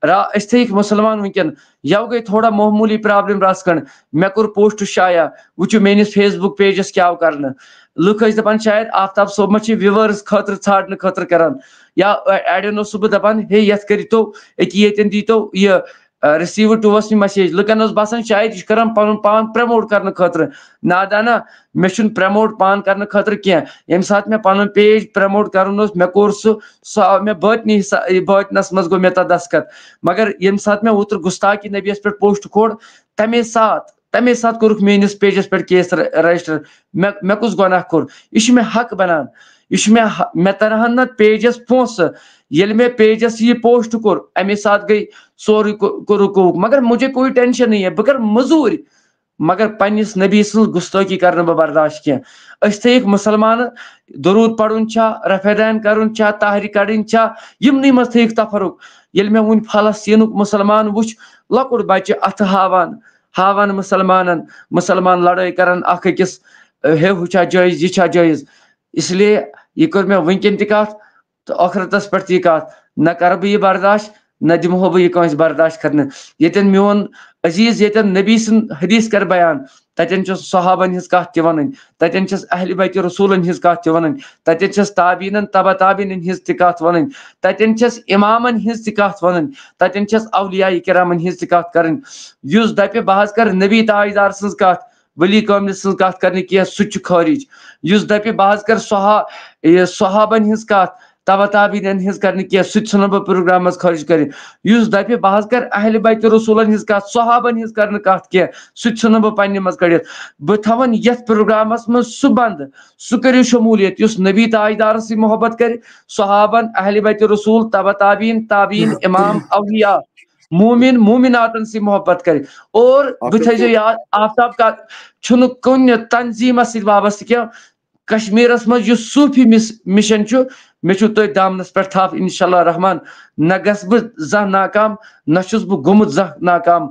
أسۍ تھٲیِکھ مُسلمان وٕنکٮ۪ن یَوٕ گٔے تھوڑا معموٗلی پرابلم رَژھ کھنٛڈ مےٚ کوٚر پوسٹ شایا وٕچھِو میٲنِس فیس بُک پیجَس کیٛاہ آو کرنہٕ لُکھ ٲسۍ دَپان شاید آفتاب صٲب ما چھِ وِوٲرٕس خٲطرٕ ژھانڈنہٕ خٲطرٕ کران یا اَڑٮ۪ن اوسُس بہٕ دَپان ہے یَتھ کٔرۍتو أکیاہ ییٚتٮ۪ن دیٖتو یہِ رِسیٖو ٹُو اَس یہِ مسیج لُکن اوس باسان شاید یہِ چھُ کران پَنُن پان پرٛموٹ کرنہٕ خٲطرٕ نادانا مےٚ چھُنہٕ پرٛموٹ پان کرنہٕ خٲطرٕ کینٛہہ ییٚمہِ ساتہٕ مےٚ پَنُن پیج پرٛموٹ کرُن اوس مےٚ کوٚر سُہ آو مےٚ بٲطنَس منٛز گوٚو مےٚ تَتھ دستخط مگر ییٚمہِ ساتہٕ مےٚ اوترٕ گُستاخی نبیَس پٮ۪ٹھ پوسٹ کھول تَمے ساتہٕ کوٚرُکھ میٲنِس پیجَس پٮ۪ٹھ کیس رجسٹر مےٚ کُس گۄناہ کوٚر یہِ چھُ مےٚ حق بنان یہِ چھُ مےٚ ترہن نہٕ پیجَس پونٛسہٕ ییٚلہِ مےٚ پیجَس یہِ پوسٹ کوٚر اَمے ساتہٕ گٔے سورُے رُکووُکھ مگر مجھے کوئی ٹینشن نہیں ہے بہٕ کرٕ موٚزوٗرۍ مگر پننِس نبی سٕنٛز گُستٲخی کرٕ نہٕ بہٕ برداشت کینٛہہ أسۍ تھٲیِکھ مُسلمانہٕ دروٗد پرُن چھا رفیدین کرُن چھا تحری کڑٕنۍ چھا یِمنٕے منٛز تھٲیِکھ تفرُق ییٚلہِ مےٚ وُنہِ فلسطیٖنُک مُسلمان وُچھ لۄکُٹ بچہِ اَتھٕ ہاوان مُسلمان لڑٲے کران اکھ أکِس ہے ہُہ چھا جٲیز یہِ چھا جٲیز اسلیے یہِ کٔر مےٚ وٕنکٮ۪ن تہِ کتھ تہٕ ٲخرتس پٮ۪ٹھ تہِ یہِ کتھ نہ کرٕ بہٕ یہِ برداشت نہ دِمہو بہٕ یہِ کٲنٛسہِ برداشت کرنہٕ ییٚتٮ۪ن میون عزیٖز ییٚتٮ۪ن نبی سُنٛد حدیٖث کرِ بیان تتٮ۪ن چھُس صحابن ہٕنٛز کتھ تہِ ونٕنۍ تتٮ۪ن چھس اہلِ بیتِ رسوٗلن ہٕنٛز کتھ تہِ ونٕنۍ تتٮ۪ن چھس تابعیٖنن تبع تابعیٖنن ہٕنٛز تہِ کتھ ونٕنۍ تتٮ۪ن چھس اِمامن ہٕنٛز تہِ کتھ ونٕنۍ تتٮ۪ن چھس اولیاء کرامن ہٕنٛز تہِ کتھ کرٕنۍ یُس دپہِ بہٕ حظ کرٕ نبی تاجدار سٕنٛز کتھ ؤلی کٲملہِ سٕنٛز کتھ کرنہٕ کینٛہہ سُہ تہِ چھُ خٲرج یُس دپہِ بہٕ حظ کرٕ صحابن ہٕنٛز کتھ تبع تابعیٖنن ہٕنٛز کرنہٕ کینٛہہ سُہ تہِ ژھٕنہٕ بہٕ پروگرام منٛز خٲرج کٔرِتھ یُس دپہِ بہٕ حظ کرٕ اہلِ بیتِ رسوٗلن ہٕنٛز کتھ صحابن ہٕنٛز کرنہٕ کتھ کینٛہہ سُہ تہِ ژھٕنہٕ بہٕ پننہِ منٛز کٔڑِتھ بہٕ تھاوَن یتھ پروگرامس منٛز سُہ بنٛد سُہ کٔرِو شموٗلیت یُس نبی تاجدارس سۭتۍ محبت کرِ صحابن اہلِ بیتِ رسوٗل تبع تابعیٖن امام اولیاء مومِناتن سۭتۍ محبت کرِ اور بہٕ تھٲیزیو یاد آفتاب کتھ چھُنہٕ کُنہِ تنظیٖمس سۭتۍ وابستہٕ کینٛہہ کشمیٖرس منٛز یُس صوٗفی مِشن چھُ مےٚ چھُ تٔتھۍ دامنس پٮ۪ٹھ تھپھ انشاء اللہ رحمان نہ گژھٕ بہٕ زانٛہہ ناکام نہ چھُس بہٕ گوٚمُت زانٛہہ ناکام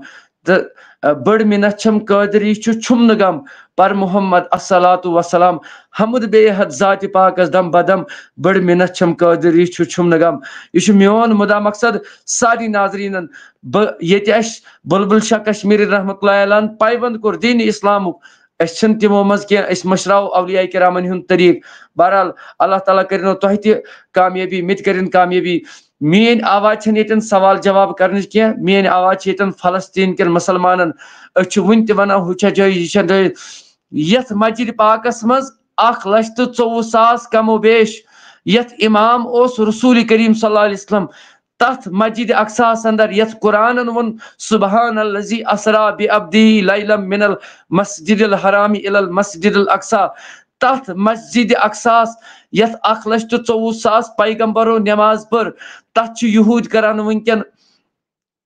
تہٕ بٔڑ مِنت چھم قٲدری چھُم نہٕ غم پر محمد الصلاۃ وسلام حمد بے حد ذاتِ پاکس دم بدم بٔڑ مِنت چھم قٲدری چھُم نہٕ غم یہِ چھُ میون مُدا مقصد سارنٕے ناظریٖنن بہٕ ییٚتہِ اَسہِ بُلبُل شاہ کشمیٖری رحمتہ اللہ علیہ پایونٛد کوٚر دیٖنہِ اِسلامُک أسۍ چھِنہٕ تِمو منٛز کینٛہہ أسۍ مٔشراوو اولیاء کرامن ہُنٛد طریٖقہٕ بہرحال اللہ تعالیٰ کٔرِنو تۄہہِ تہِ کامیٲبی مےٚ تہِ کٔرِنۍ کامیٲبی میٲنۍ آواز چھنہٕ ییٚتٮ۪ن سوال جواب کرنٕچ کینٛہہ میٲنۍ آواز چھِ ییٚتٮ۪ن فلسطیٖن کٮ۪ن مُسلمانن أسۍ چھِ وُنہِ تہِ ونان ہُہ چھا جٲیز یہِ چھا جٲیز یتھ مسجدِ پاکس منٛز 1,24,000 کم و بیش یتھ امام اوس رسوٗلِ کریم صلی اللہ علیہ وسلم تتھ مسجدِ اقصاہس انٛدر یتھ قرآنن ووٚن سبحان الذی اسرا بعبدہ لیلا من المسجد الحرام الی المسجد الاقصی تتھ مسجدِ اقصاہس یتھ 1,24,000 پیغمبرو نٮ۪ماز پٔر تتھ چھِ یہوٗدۍ کران وٕنکٮ۪ن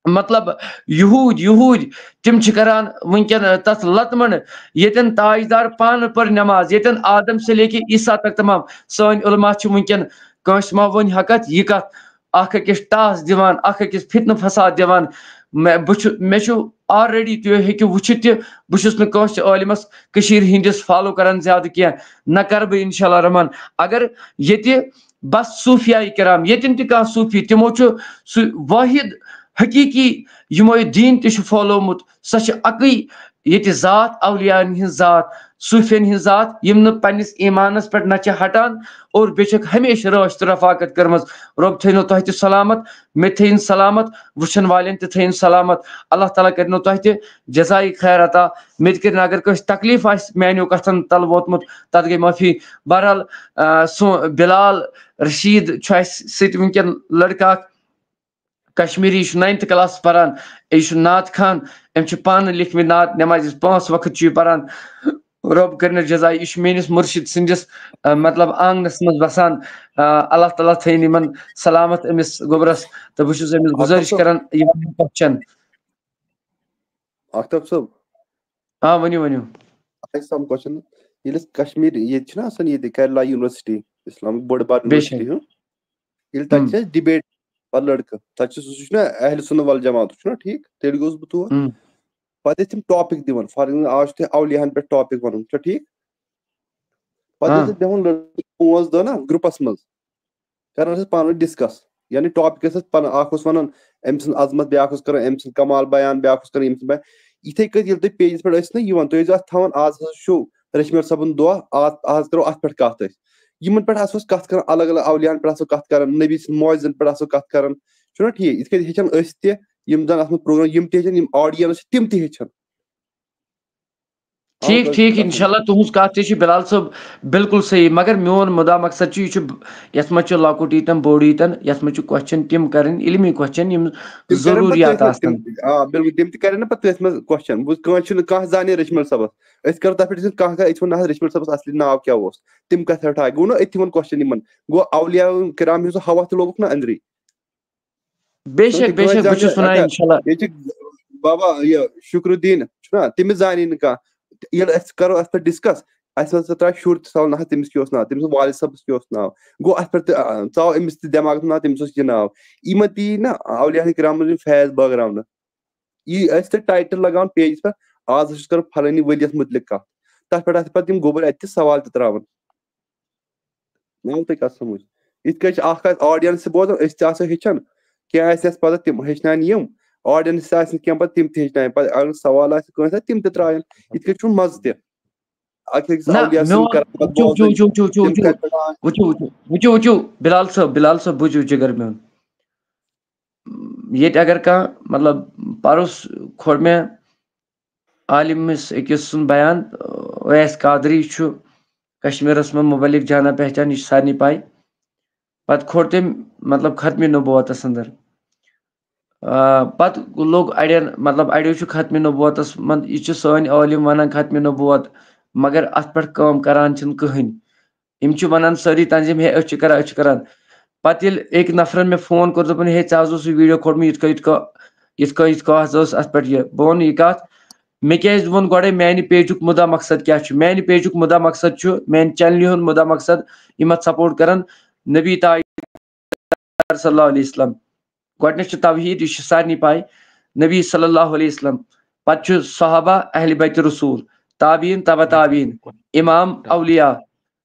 مطلب یہوٗدۍ تِم چھِ کران وٕنکٮ۪ن تتھ لتمنڈ ییٚتٮ۪ن تاجدار پانہٕ پٔر نٮ۪ماز ییٚتٮ۪ن آدم سے لے کے عیسیٰ تک تمام سٲنۍ علما چھِ وٕنکٮ۪ن کٲنٛسہِ ما وۄنۍ حقت یہِ کتھ اکھ أکِس ٹاس دِوان اکھ أکِس فتنہٕ فساد دِوان مےٚ چھُ آلریڈی تُہۍ ہیٚکِو وٕچھِتھ تہِ بہٕ چھُس نہٕ کٲنٛسہِ عٲلمس کٔشیٖرِ ہِنٛدِس فالو کران زیادٕ کینٛہہ نہ کرٕ بہٕ انشاء اللہ رحمان اگر ییٚتہِ بس صوٗفیاے کرام ییٚتٮ۪ن تہِ کانٛہہ صوٗفی تِمو چھُ سُہ وٲحد حقیٖقی یِمو یہِ دیٖن تہِ چھُ فالومُت سۄ چھِ اکٕے ییٚتہِ ذات اولیاءن ہٕنٛز ذات صوٗفین ہٕنٛز ذات یِم نہٕ پننِس ایٖمانس پٮ۪ٹھ نہ چھِ ہٹان اور بیٚیہِ چھکھ ہمیشہِ رٲچھ تہٕ رفاقت کٔرمٕژ رۄب تھٲینو تۄہہِ تہِ سلامت مےٚ تہِ تھٲیِن سلامت وٕچھن والٮ۪ن تہِ تھٲیِن سلامت اللہ تعالیٰ کٔرِنو تۄہہِ تہِ جزایہِ خیر عطا مےٚ تہِ کٔرِنۍ اگر کٲنٛسہِ تکلیٖف آسہِ میانیو کتھن تل ووتمُت تتھ گٔے معٲفی بہرحال بِلال رشیٖد چھُ اسہِ سۭتۍ وٕنکٮ۪ن لڑکہٕ اکھ کشمیٖری یہِ چھُ 9th کلاسس پران یہِ چھُ نعت خان أمۍ چھِ پانہٕ لیکھمٕتۍ نعت نٮ۪مازِ 5 وقت چھُ یہِ پران رۄب کٔرِنس جزایہِ یہِ چھُ میٲنِس مُرشِد سٕنٛدِس مطلب آنٛگنس منٛز بسان اللہ تعالیٰ تھٲیِن یِمن سلامت أمِس گوٚبرس تہٕ بہٕ چھُس أمِس گُزٲرِش کران یِمن کوسچن آفتاب صٲب ؤنِو سم کوسچن ییٚلہِ أسۍ کشمیٖر ییٚتہِ چھُنہ آسان ییٚتہِ کیرلا یونیورسٹی اسلامک بٔڑ بار یونیورسٹی ییٚلہِ تتہِ چھِ أسۍ ڈِبیٹ پتہٕ لڑکہٕ تتہِ چھُ سُہ چھُنہ اہلِ سُنت ول جماعتُک چھُنہ ٹھیٖک تیٚلہِ گوٚوُس بہٕ تور پتہٕ ٲسۍ تِم ٹاپِک دِوان فار ایگزامپل آز چھُ تۄہہِ اولیاہن پٮ۪ٹھ ٹاپِک ونُن چھا ٹھیٖک پتہٕ ٲسۍ دِوان 5 دۄہ نہ گرُپس منٛز करन पान डिस्कस यानी टॉपिक पान वन अम सद अजमत ब्या कर अम सद कमाल बयान ब्या कर अम बयान इथे कत ये पेजस पे ना तुम थवान आज रश्मीर सबन दो आज करो अत पे कत पे कत कर अलग अलग अवलियान पे कत कर नबी मोजन पे कत कर ना ठीक इत हेचन तम जन प्रोग्राम तम ऑडियंस तम हेचन ठीक ठीक इंशाल्लाह तुहस कत बिलाल साहब बिल्कुल सही मगर मोन मुदा मकसद ये लकुट ईतन बोड़ ईतन ये क्वेश्चन तम कर इलमी क्वेश्चन जरूरियात बिल्कुल तम कर क्वेश्चन कह जान रश्मीर सबस कर तथ पे कह ना रश्मीर सबस असली नाव क्या तम कत हटाए गो ना अत क्वेश्चन गो अवलिया किराम हवा तो लोग ना अंदरी बेशक बेशक बाबा ये शुक्रुद्दीन तमिस जानी कह करो अत पे डिस्कस त्रा शुर सवाल ना तमिस क्या नाव तमिस वालिद सबस क्या नाव गो अत पे चाव अमिस दिमाग ना तमिस यह नाव यह ती ना अवलिया किराम फैज बगरान यह टाइटल लगान पेज पे आज कर फलानी वलियस मुतलिक कत तथ पे गोबर अत सवाल त्रावन नाव तुम कत समझ इत ऑडियंस बोजान हेचन क्या पता तम हेचनान यम ऑडियंस क्या पता तम हेचनान अगर सवाल तम त्रायन इत मज बिलाल साहब बुझो जिगर मोन ये अगर कह मतलब परस खोर मे आलिमस अकिस सुन बयान ओवैस कादरी कश्मीरस में मुबलिक जाना पहचान यह सारे पाई पत खोर तम मतलब खत्म नबूवतस अंदर पत लोग अड़न मतलब अड़ो खत्म नबूवतस मन यह सन आलिम वन खत्म नबूवत मगर अत पे काम करान कहन यम वन सारी तंजीम हे करान पत एक नफरन मे फोन कोर दोपन हे चे वीडियो खोटम इत पे बह वन यह कत मे क्या वो गोड़े मानि पेजुक मुदा मकसद क्या मानि पेजुक मुदा मकसद मानि चैनल हुंद मुदा मकसद यम सपोर्ट करान नबी ताज सल्लल्लाहु अलैहि वसल्लम गोडनेच तवहीद यह सारे पाई नबी सल्लल्लाहु अलैहि वसल्लम पत सहाबा अहल बैत रसूल ताबीन तबा ताबीन इमाम अवलिया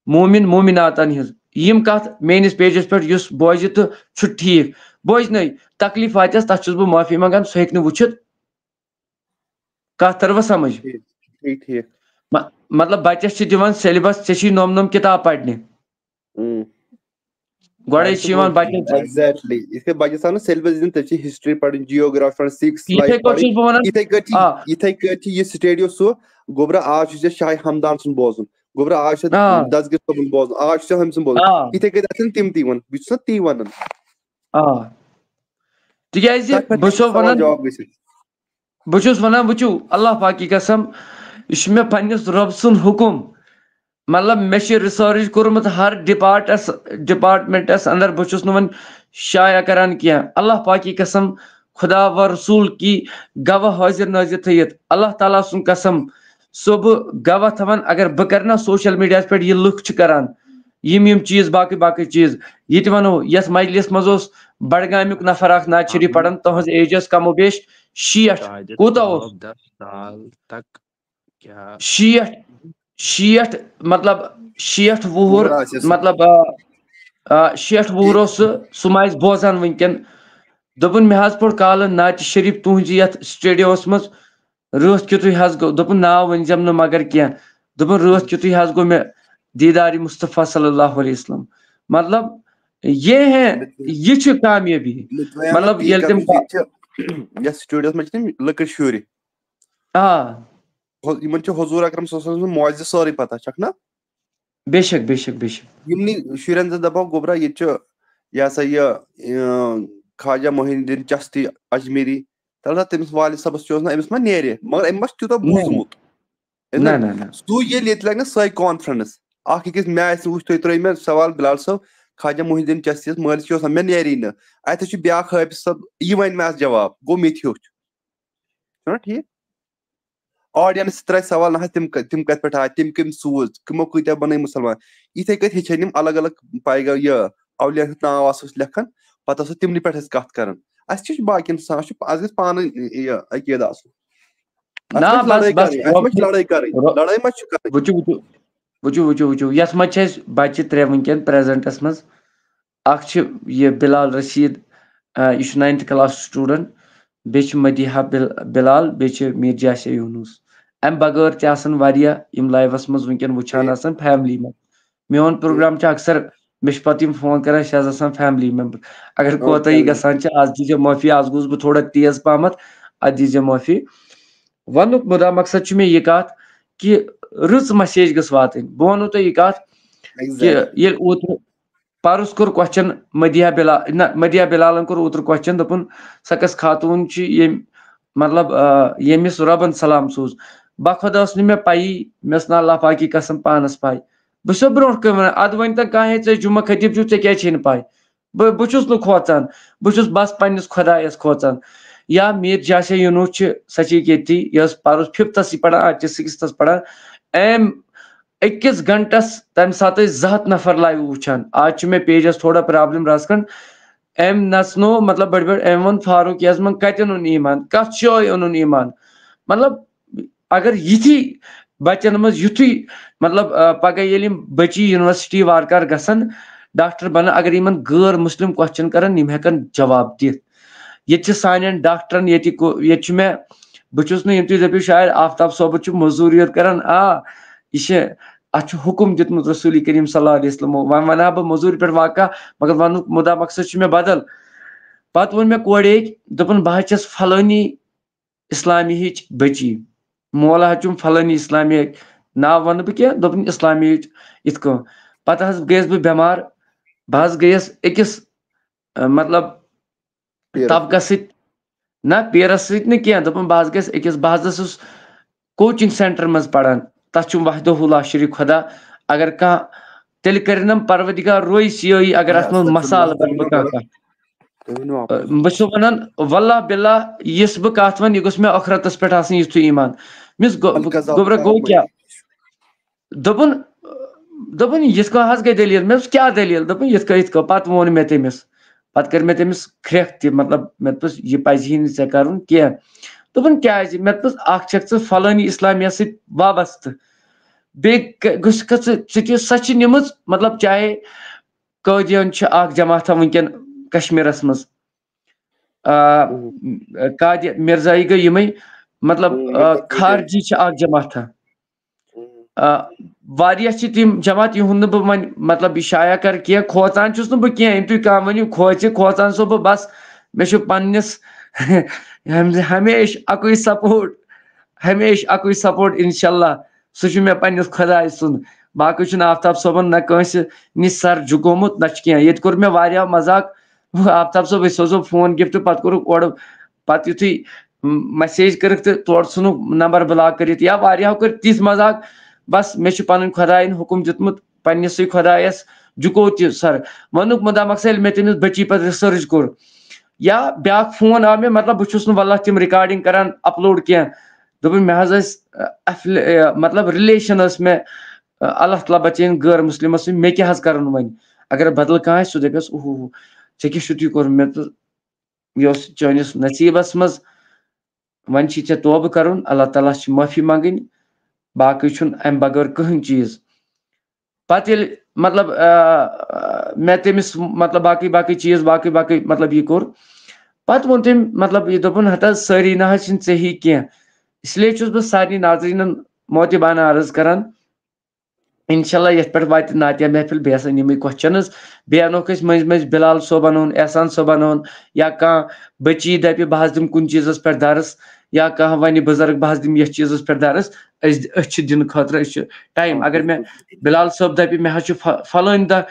मोमिन मोमिनातन हिज यम कत मेनिस पेजस पे बोज तो ठीक बोज न तकलीफ आतस तथ बह माफी मंगान सह हेक वुचित कत तरव समझ मतलब बचस दिवान सिलेबस ऐ नोम नोम किताब पढ़ने गोड़े एग्जैक्टली इसके बच्चे सान सिलेबस दिन तची हिस्ट्री पढ़ जियोग्राफी पढ़ सिक्स लाइफ पढ़ इथे कथि ये स्टेडियो सो गोबरा आज छ शाह हमदान सुन बोजन गोबरा आज छ दसगिर सुन बोजन आज छ हम सुन बोजन इथे कथि तिम ती वन बिच न ती वन तियाज बसो वनन बुचुस वना बुचु अल्लाह पाक की कसम इस मे पन्निस रब सुन हुकुम मतलब मे रिसर्च कोर्मुत हर डिपार्टमेंटस अंदर बहुस वन शाया करान क्या अल्लाह पाक की कसम खुदा व रसूल की गवाह हाजिर नाजिर थयत अल्लाह ताला सुन कसम सो बह गवाह थवन अगर बह कर सोशल मीडिया पे यह लुक करान यम चीज बाकी बाकी चीज ये वनो यस मजलिस मज बडगामुक नफर अख नात शरीफ पढ़न तहज एजस कमो बेश 60 कूता 60 मतलब 60 वुहर मतलब 60 वुहर सह बोजान वनकन दोपन मे पोर काल नात शरीफ तुहज ये स्टेडियमस मज रथ क्युत गो दोपन नाव वनजम न मगर क्या दोपन रथ क्युत गो मे दीदार मुस्तफ़ा सल्लल्लाहु अलैहि वसल्लम मतलब ये है ये कामयाबी मतलब ये तम स्टूडियोस में लकड़ शूर हुजूर अकरम सल्लल्लाहु अलैहि वसल्लम मौजज़ सारी पता छक ना बेशक बेशक बेशक यमनी शुरन दपो गोबरा ये सा ये ख्वाजा मोहिनुद्दीन चिश्ती अजमेरी तल तमिस वालिद सबस ना अमिस मा नेरे मगर अम त्यूत बूजमुत ना ना ना सू ये लग सही कॉन्फ्रेंस अकिस मे तुम त्रो मे सवाल बिलाल साहब ख्वाजा मोहिनुद्दीन चिश्ती मालिस मे नेरी न अत ब्या हाफिज सब यह वन मे जवाब गो मे ना ठीक ऑडियंस त्रा सवाल ना तम कत पे आए तम कम सूज कमो कत बन मुसलमान इथे कत हेचन अलग अलग पाई यह अवलिया नाव लेखन पता तिमन पे कत कर बाकी आज पान अकीद लड़ाई कर वुचु वुचु वुचु यस मज बच्चे त्रे वनकन प्रेजेंटस मज अख ये बिलाल रशीद यह 9th क्लास स्टूडेंट बेच मदीहा बिलाल बेच मीर जाशे यूनुस अम बगैर तम लाइवस मज वनकन वुचान फैमिली में मोन प्रोग्राम अक्सर मे पे फोन कर फैमिली मेंबर अगर कोताही गसान आज दीजिए माफी आज गोस बह थोड़ा तेज पहमत अ दीजिए माफी वन मुदा मकसद मे यह कत कि रच मैसेज गस वात बह वो तुह यह कत कि ओतर परस कोर क्वेश्चन मदिया बिलालन कोर ओतर क्वेश्चन दोपन सकस खातून मतलब यमिस रबन सलाम सोज बखुदा मे पई मे ना अल्लाह पाकी कसम पानस पाई बस ब्रो अद वन तो कह जुम्मा खतीब छु ऐ क्या पाई बहुस नु खोचान बहुस बस पन्निस खुदायस खोचान या मीर जाशे यूनुस सची केती परस 5th पढ़ान आज 6th पढ़ान एम 1 घंटस तम सात 200 नफर लाइव वुचान आज मे पेजस थोड़ा प्रॉब्लम रसकन एम नसनो मतलब बड़ बड़ एम वन फारूक याजमन कतन उन ईमान कत शोय उन ईमान मतलब अगर यथी बचन मज युथी मतलब पगह ये बची यूनिवर्सिटी वारकार गसन डॉक्टर बन अगर इन गैर मुस्लिम क्वेश्चन करन यम हेकन जवाब दित ये सान डॉक्टरन ये मे बहुस नुम तुम दपो शायद आफ्ताब सोब मजूरी करान यह अत हुकुम दितमुत रसूल करीम सल्लल्लाहु अलैहि वसल्लम वन वना बह मजूरी पे वाक़ा मगर वन मुदा मकसद मे बदल पत वो मे कोड़ दोपन बह छस फलानी इस्लामी बची मोला चुम फलानी इस्लामी नाव वन बह क्या दोपन इस्लामी इत पत गयस बह बेमार बह गयस अकिस मतलब तबका ना पेरस सह दोपन बह गयस अकिस बह कोचिंग सेंटर मज पढ़ान तथ वहदहुल्ला शरीक खुदा अगर कह तेल करनम परवदिगार रोई सियोई अगर अत मज मसाल बन बस वन वल्लाह बिल्लाह यस बह कत वन यह गोस मे अखरतस पे युथ ईमान मिस गोबरा गो क्या दोपन दोपन यथ गई दलील मे क्या दलील दोपन यथ पत वोन मे तमिस पत कर मे तमिस ख्रेख त मतलब मे यह पजि नी ऐ कर कह दोपन क्या मे अख फलानी इस्लामिया सत वाबस्त बे सच निम मतलब चाहे कदियन जमात वनकन कश्मीरस मज कादिय मिर्जाई गई यम मतलब खारजी जमात तम जमात युंद बह वन मतलब शाया कर कह खोचान बह कह तुम कह वो खोचान सो बह बस मे पन्निस हमेश अकुई सपोर्ट इंशाल्लाह सह मे पन्निस खुदाय सुन बाकी आफ्ताब सोबन न कंस निश सर झुकोमुत न कह ये मे वारिया मजाक आफ्ताब सोब सोजो फोन गिफ्ट पत कोर पत युथी मैसेज कर तोड़ सुन नंबर ब्लॉक कर या वारिया कर तिथ मजाक बस मे पन खुदायन हुकुम दितमुत पन्निस खुदायस झुको त सर वनुक मुदा मकसद मे तमिस बची पे रिसर्च कोर या ब्या फोन आव मे मतलब बहुस वल्लाह तम रिकॉर्डिंग करान अपलोड कह दोपन मे मतलब रिलेशन मे अल्लाह तआला बचन गैर मुस्लिमस मे क्या कर वन अगर बदल कह सह दपस ओह ऐ क्या ती कोर मे तो यह चनिस नसीबस मज वन ऐ तोब कर अल्लाह ताला माफी मंगन बाकी अम बगैर कहीं चीज पत मतलब मे तमिस मतलब बाकी बाकी चीज बाकी बाकी मतलब यह कोर पत वो तम मतलब यह दोपन हता सारी ना सही कह इसलिए बह सारे नाजरीन मोतिबाना अर्ज करान इंशाल्लाह ये पे वात नातिया महफिल बे यम क्वेश्चन बे अनोक मज मज बिलाल सोबन एहसान सोबन या कह बची दप बह दिम कुन चीज़ पे दरस या कह वन बुजुर्ग बह दिम यथ चीज़ पे दरस दिन खतर टाइम अगर मे बिलाल सोब दप मे फलान दह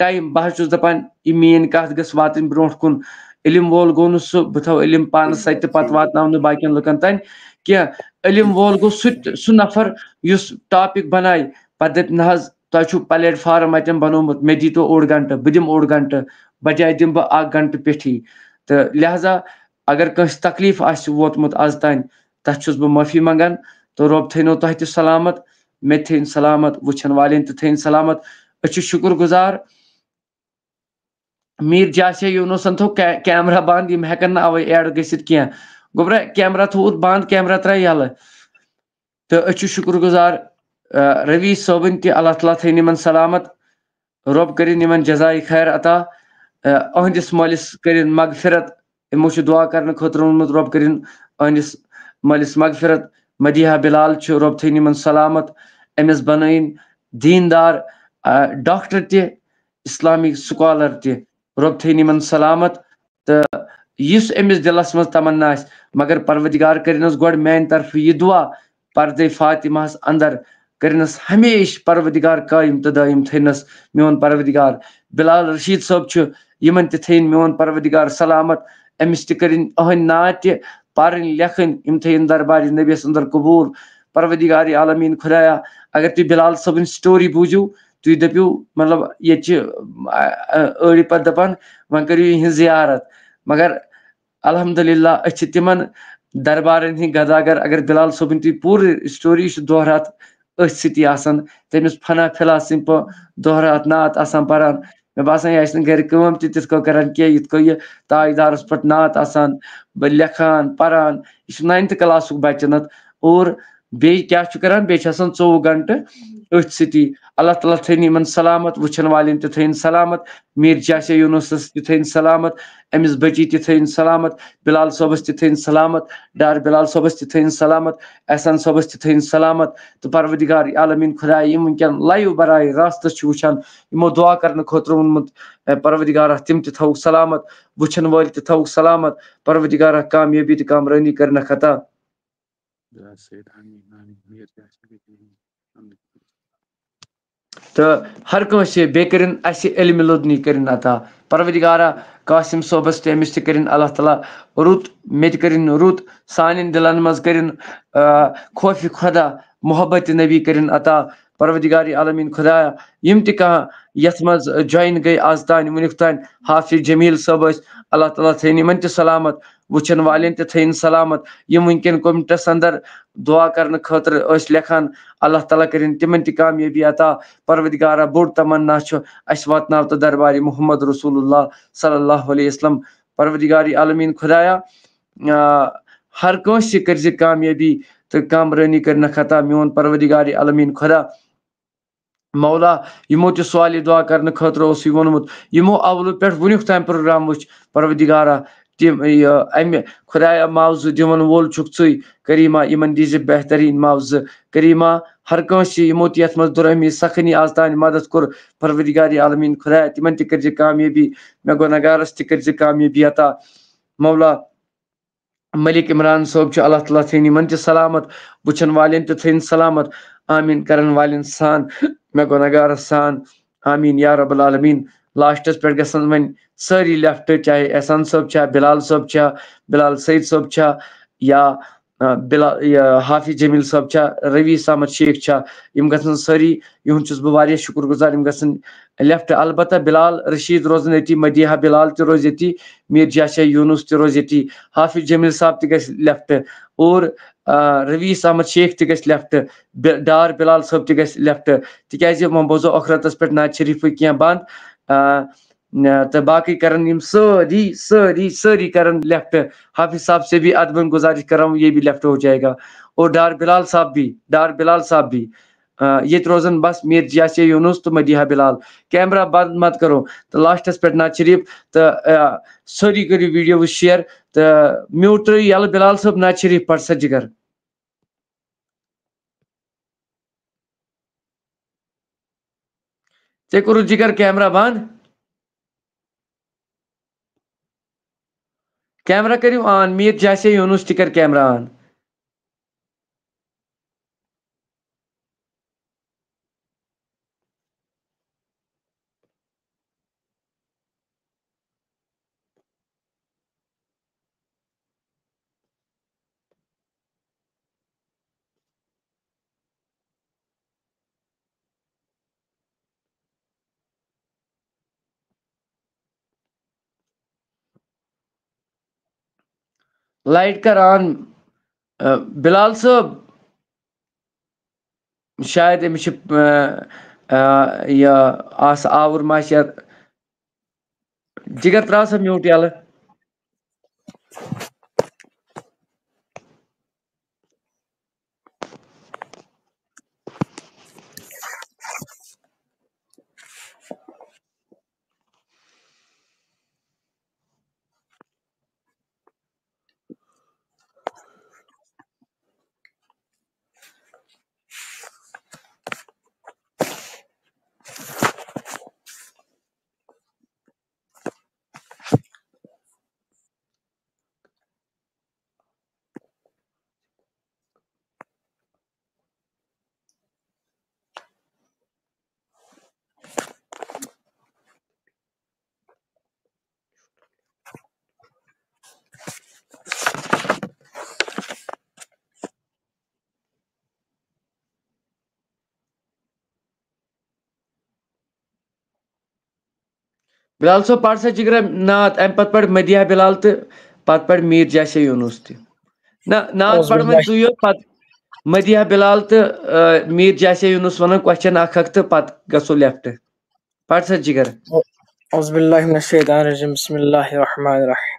टाइम बह दपान यह मीन कत गस वातन ब्रो कुन इलम वोल गो सह बह थो इलम पान सत पत वातन बाकियन लुकन तान कह इलम वोल गो सह नफर युस टॉपिक बनाए पत दप ना तुह प्लेटफार्म अतन बनोमुत मे दी तो 1 घंटे बह दिम 1 घंटे बजाय दिम बह 1 घंटे पेठी तो लिहाजा अगर कंस तकलीफ वोतमुत आज तान तथ बह माफी मंगान तो रब थो तुह त सलामत मे थन सलामत वुचन वाले थन सलामत शुक्र गुजार मीर जाशे यूनुसन थो कैमरा बंद यम हेकन अवे ऐड गसित कह गोबरा कैमरा थोत बंद कैमरा त्रा यल तो शुक्र गुजार रवि सोबन त अल्लाह ताला थन सलामत रब कर जजाय खैर अता अहंदिस मालिस करिन मगफिरत इमो दुआ करने खतर वोनमुत रब करिन अहंदिस मालिस मगफिरत मदीहा बिलाल रब थन यमन सलामत अमिस बनइन दीनदार डॉक्टर ते इस्लामिक स्कॉलर ते रब थन यमन सलामत तो इस अमिस दिलस मज तमन्ना आस मगर परवदिगार करिनस गोड मान तरफ यह दुआ पर्दे फातिमास अंदर करिनस हमेश परवदिगार कायम तो दायम थनस मोन परवदिगार बिलाल रशीद साहब यमन थन मोन परवदिगार सलामत अमिस तरिन अहन ना पारन लेखन यम थन दरबार नबीस अंदर कबूल परवदिगार आलमीन खुदाया अगर तुम बिलाल सबन स्टोरी बूझू तुम दपू मतलब ये अड़ी पे दपान वह करू यह जियारत मगर अल्हम्दुलिल्लाह तिमन दरबारन हिंद गदागर अगर बिलाल सबन तुम पूरी स्टोरी दोहरात अथि तमिस फना फिला सिंह दोहरात नात आसान पारान मे बासान यह घर कम तिथ करान कह यह ताजदारस पे नात आसान लेखान पारान यह 9th क्लास बच्चे नत और बे क्या करान बे 24 घंटे अथि अल्लाह ताला थन यमन सलामत वुचन वाले थन सलामत मीर जाशा यूनुस थन सलामत अमिस बची थन सलामत बिलाल सबस थन सलामत डार बिलाल सबस थन सलामत एहसान सबस थन सलामत तो परवदिगार आलमीन खुदा यम वनकन लाइव बराए रास्त वुचान यमो दुआ करने खतर वोनमुत परवदिगार तिम थवुक सलामत वुचन वाल थवुक सलामत परवदिगार कामयाबी तो कामरानी करना खता तो हर कंस बे करिन इल्म लुदनी करिन अता परवदिगारा कासिम सोबस तमिस करिन अल्लाह ताला रुत मे करिन रुत सान दिलन मज करिन खौफ खुदा मोहब्बत नबी करिन अता परवदिगार आलमीन खुदाया यम कह यथ मज ज्वाइन गई आज तान वुनिक तान हाफिज जमील सब अल्लाह ताला थन यमन सलामत वुचन वालें थन सलामत यम वनकन कमिटस अंदर दुआ करने खतर लेखान अल्लाह ताला करिन तिमन कामयाबी अता परवदिगारा बोड़ तमन्ना अस वातनाव तो दरबार मोहम्मद रसूलुल्लाह सल्लल्लाहु अलैहि वसल्लम परवदिगार आलमीन खुदाया हर कंस कर कामयाबी तो कामरानी करना खता मोन परवदिगार आलमीन खुदा मौला यमो तो सवाल दुआ करने खतर वोनमुत यमो अवल पे वुनिक तान प्रोग्राम वुच परवदिगारा तिम अमे खुदाया मावज दिवन वोल ै करीमा यमन दीज बेहतरीन मावज करीमा हर कंस यमो यथ मज दुरहमी सखनी आज तान मदद कोर परवदिगार आलमीन खुदाया तिमन कर कामयाबी मे गुनहगारस कर कामयाबी अता मौला मलिक इमरान साहब अल्लाह ताला थन यमन सलामत वुचन वालें थन सलामत आमीन करन वालें सान मे गुनहगारस सान आमीन या रब्बुल आलमीन लास्टस पे गसन वन सारी लेफ्ट चाहे एहसान साहब बिलाल साहब बिलाल सईद साहब या बिलाल हाफिज जमील साहब रवि अहमद शेख यम गसन सारी युन बह शुक्रगुजार यम गसन लेफ्ट अलबत्ता बिलाल रशीद रोजन ये मदीहा बिलाल तो रोज ये मीर जाशा यूनुस तो रोज ये हाफिज जमील साहब तो गस लेफ्ट और रवि अहमद शेख तो गस लेफ्ट डार बिलाल साहब तो गस लेफ्ट तिकाज वह बोजो अखरतस पे नात शरीफ क्या बंद तो बाकी करन यम सारी सारी सारी करन लेफ्ट हाफिज साहब से भी अदबन गुजारिश कर रहा हूँ ये भी लेफ्ट हो जाएगा और डार बिलाल साहब भी ये रोजन बस मीर जाशा यूनुस तो मदीहा बिलाल कैमरा बंद मत करो तो लास्टस पे नात शरीफ तो सारी करो वीडियो शेयर तो म्यूट त्रो यल बिलाल साहब नात शरीफ पढ़ सा जिगर ते करो जिगर कैमरा बंद कैमरा करू ऑन मीर जाशा यूनुस टिकर कैमरा ऑन लाइट कर ऑन बिलाल साहब शायद अमिश यह आवर मा जिगर त्रा सा म्यूट यल बिलाल साहब पढ़ सा जिगरा नात अम पत पढ़ मदिया बिलाल तो पत पढ़ मीर जैसे यूनुस ति ना नात पढ़ वन जुयो पत मदिया बिलाल तो मीर जैसे यूनुस वन क्वेश्चन अख तो पत गसो लेफ्ट पढ़ सा जिगर औज़ुबिल्लाहि मिनश्शैतानिर्रजीम बिस्मिल्लाहिर्रहमानिर्रहीम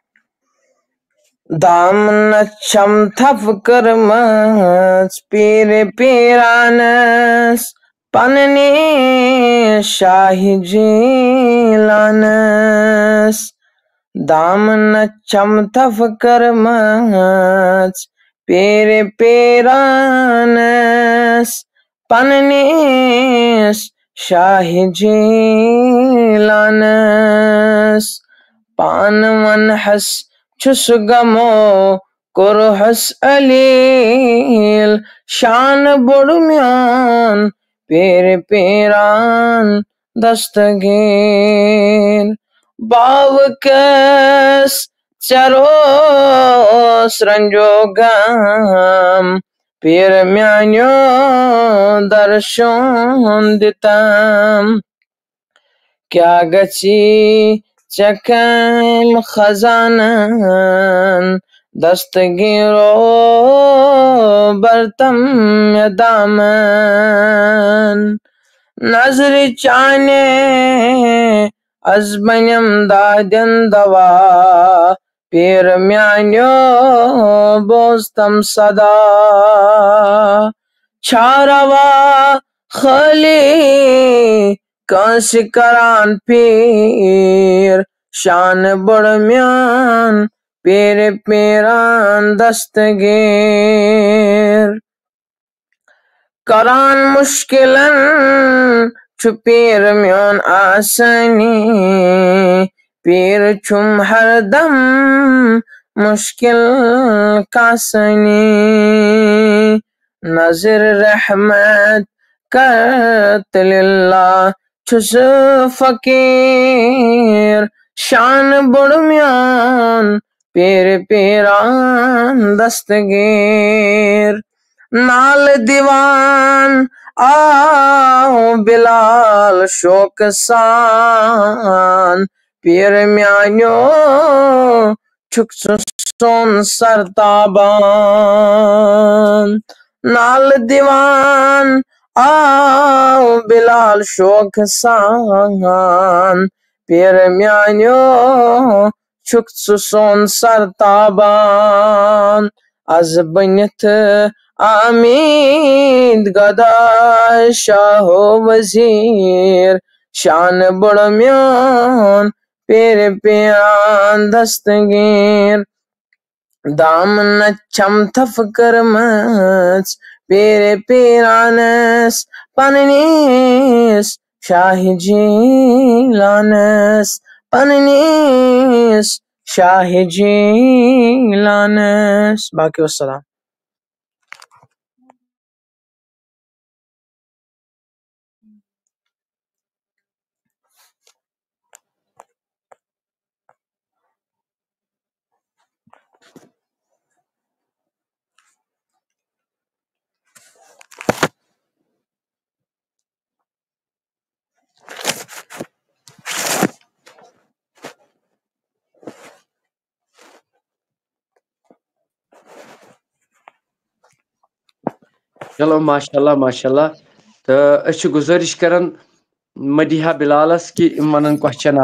दामन छम थप कर मच पीरे पीरानस पननी शाही जीलानस दामन छम थप कर मच पीरे पीरानस पननी शाही जीलानस पान मन हस छुस गमो कुरहस अलील शान बुड़म्यान पेर पेरान दस्तगीर बावकस चरोस रंजोगम पीर म्यान्यो दर्शन दितम क्या गची चकम खजानन दस्तगीरो बरतम दामन नजर चाने अजबनम दादन दवा पीर म्यान्यो बोस्तम सदा छारवा खली कंस करान पीर शान बड़म्यान पीर पीरान दस्तगीर करान मुश्किलन छुपीर म्यान आसनी पीर छुम हरदम मुश्किल कासनी नजर रहमत करतलिल्लाह छुस फकीर शान बुड़म्यान पीर पीरान दस्तगीर नाल दीवान आओ बिलाल शोक सान पीर म्यान्यो छुक सोन सरताबान नाल दीवान आओ बिलाल शोक सान पीर म्यान्यो छुक सोन सरताबान az बनत आमीद गदा शाहो वजीर शान बड़म्यान पीर पियान दस्तगीर दामन छम थफ कर मच पीर पीरानस पननीस शाही जीलानस पननीस शाही जीलानस बाकी वस्सलाम चलो माशाल्लाह माशाल्लाह तो अच्छी गुजारिश करन मदिहा बिलालस की मनन क्वेश्चन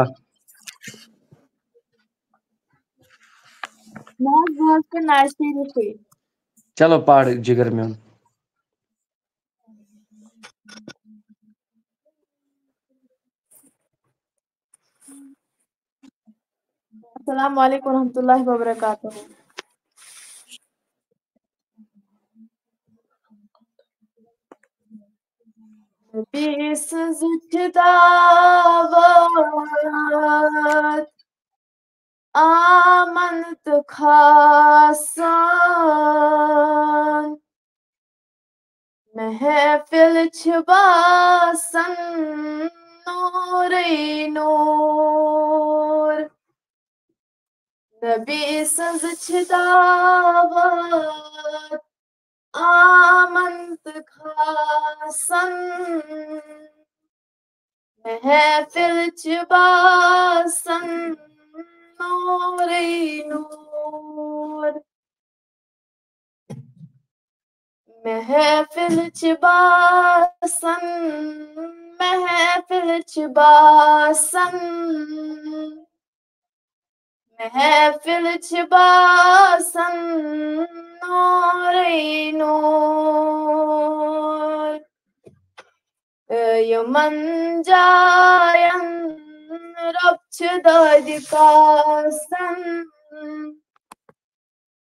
चलो पढ़ जिगर में अस्सलाम वालेकुम रहमतुल्लाहि व बरकातहू Biz zıttı davat amanत खासन महफिल छबासन नूरे नूर नबी सज दावत आमंत खासन महफिल च बासन नूरे नूर महफिल च बासन महफिल च बासन महफिल च बासन नूरे नूर यमन जायन रब च दादि कासन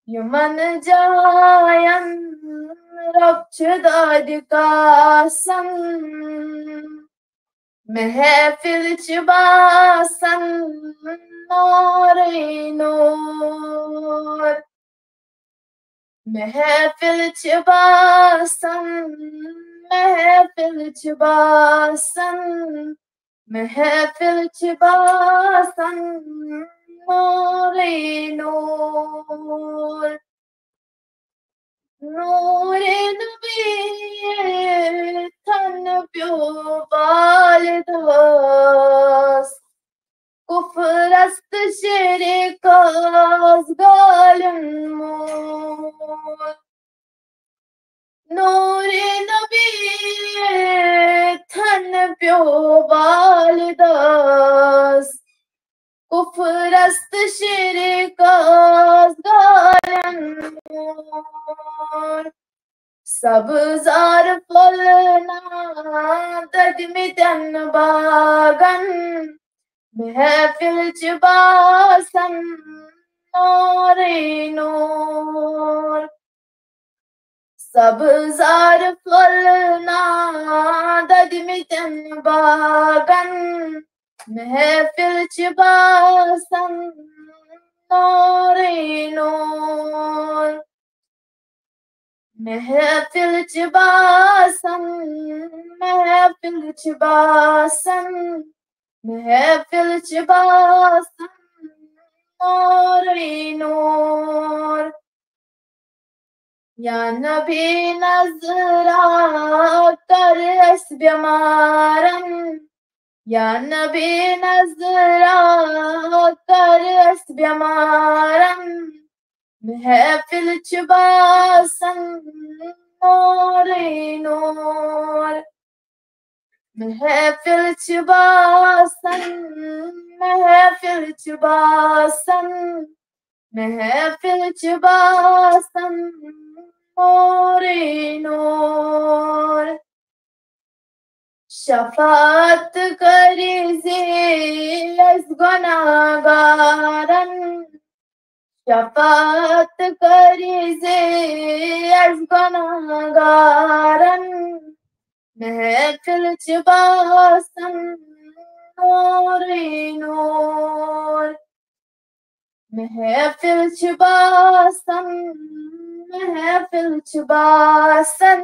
यमन जायन रब च दादि कासन महफिल च बासन नूरे नूर महफिल च बासन महफिल च बासन महफिल च बासन नूरे नूर नूरे नबी थन प्यो बालदास कुफरस्त शेरे काज गालन मोर नूरे नबी थन प्यो बालदास कुफरस्त शेरे काज गालन मोर सबजार फलना ददमिदन बागन महफिल च बासन नूरे नूर सबजार फलना ददमिदन बागन महफिल च बासन नूरे नूर महफिल च बासन महफिल च बासन महफिल च बासन नूरे नूर या नबी नजरा कर इस बीमारन या नबी नजरा कर इस बीमारन महफिल च बासन नूरे नूर महफिल च बासन महफिल च बासन महफिल च बासन नूरे नूर शफात करी ज़ेस गुनाहगारन शफात करी ज़ेस गुनाहगारन महफिल च बासन नूरे नूर महफिल च बासन महफिल च बासन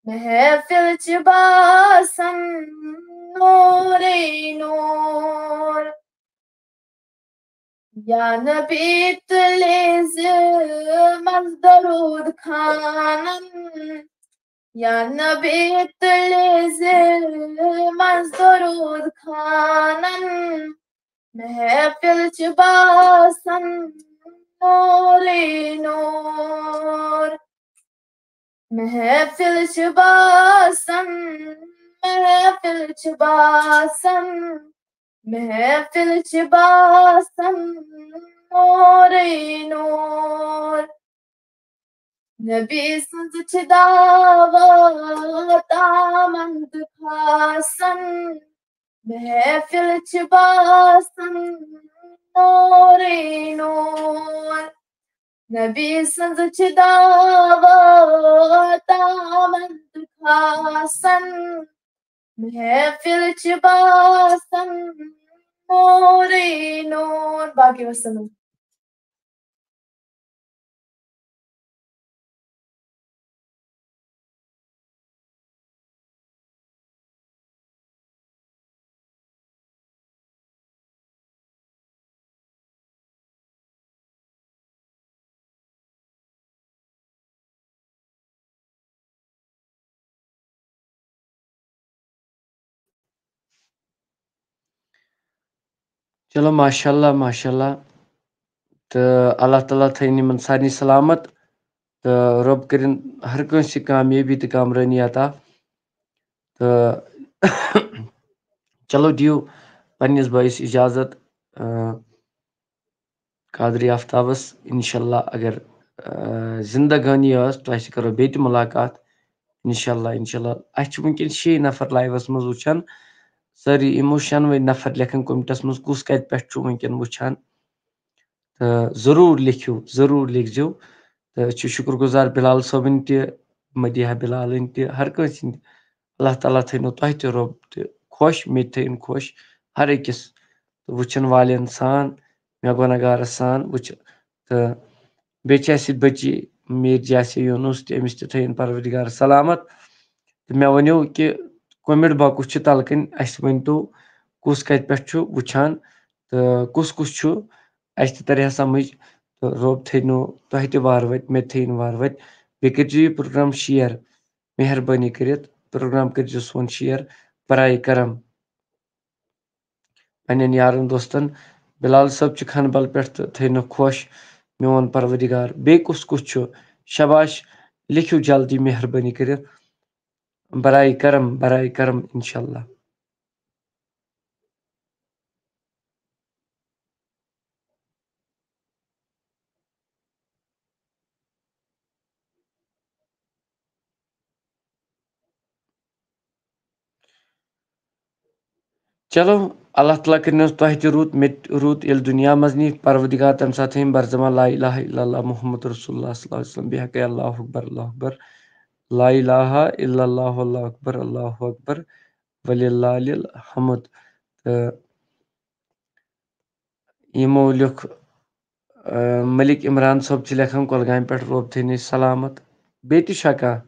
महफिल च बासन नूरे नूर या नबी तले दरूद खानन या नबी तले दरूद खानन महफिल च बासन नूरे नूर महफिल च बासन महफिल च बासन महफिल च बासन नूरे नूर नबी सुंद च दावत आमद खासन महफिल च बासन नूरे नूर नबी सुंद च दावत आमद खासन महफिल च बासन नूरे नूर बाकी वसल्लम चलो माशाल्लाह माशाल्लाह तो अल्लाह ताला थैन यमन सारनी सलामत तो रब करिन हर कंसे कामयाबी तो कामरानी अता तो चलो दियो पन्निस भाईस इजाजत कादरी आफ्ताबस इंशाल्लाह अगर जिंदगानी तो करो बेत मुलाकात इंशाल्लाह इंशाल्लाह अच वुनकन 6 नफर लाइवस मज वुचान सारी इमो 96 नफर लेखन कमेंटस मज कुस कत पे वुनकन वुचान तो जरूर लिखियो जरूर लिखजो तो शुक्रगुजार बिलाल सबन मदिहा बिलाल हर कंस अल्लाह ताला थो तह तो रब तो खुश मे थन खुश हर अकिस तो वुचन वालन सान मे गुनहगारस सान वुच तो बेच बची मीर जैसे यूनुस तमिस थन परवरदिगार सलामत तो मे वनो कि कोमिड बकुस तलकन अस वन तो कुस कत पे वुचान तो कुस कुस अस तरह समझ तो रब थो तह वार वत मे थन वार वत बे कर प्रोग्राम शेयर मेहरबानी कर प्रोग्राम कर सोन शेयर बराए करम पन्न यारन दोस्तन बिलाल सब खनबल पे थो खुश मोन परवरदिगार बे कुस कुस शबाश लिखियो जल्दी मेहरबानी कर बराए करम इंशाल्लाह। चलो अल्लाह ताला कर तह रूत मे रूत ये दुनिया मज नी परवरदिगार तम साथ बरजमा ला इलाहा इल्लल्लाह मुहम्मद रसूलुल्लाह सल्लल्लाहु अलैहि वसल्लम बेहक अल्लाहु अकबर ला इलाहा इल्लल्लाह अल्लाहु अकबर वलिल्लाहिल हम्द तो यमो लिख मलिक इमरान सब लेखन कोलगाम पे रोब थन सलामत बे तह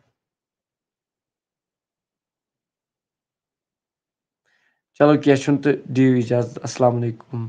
चलो क्या तो दियो इजाजत अस्सलाम वालेकुम।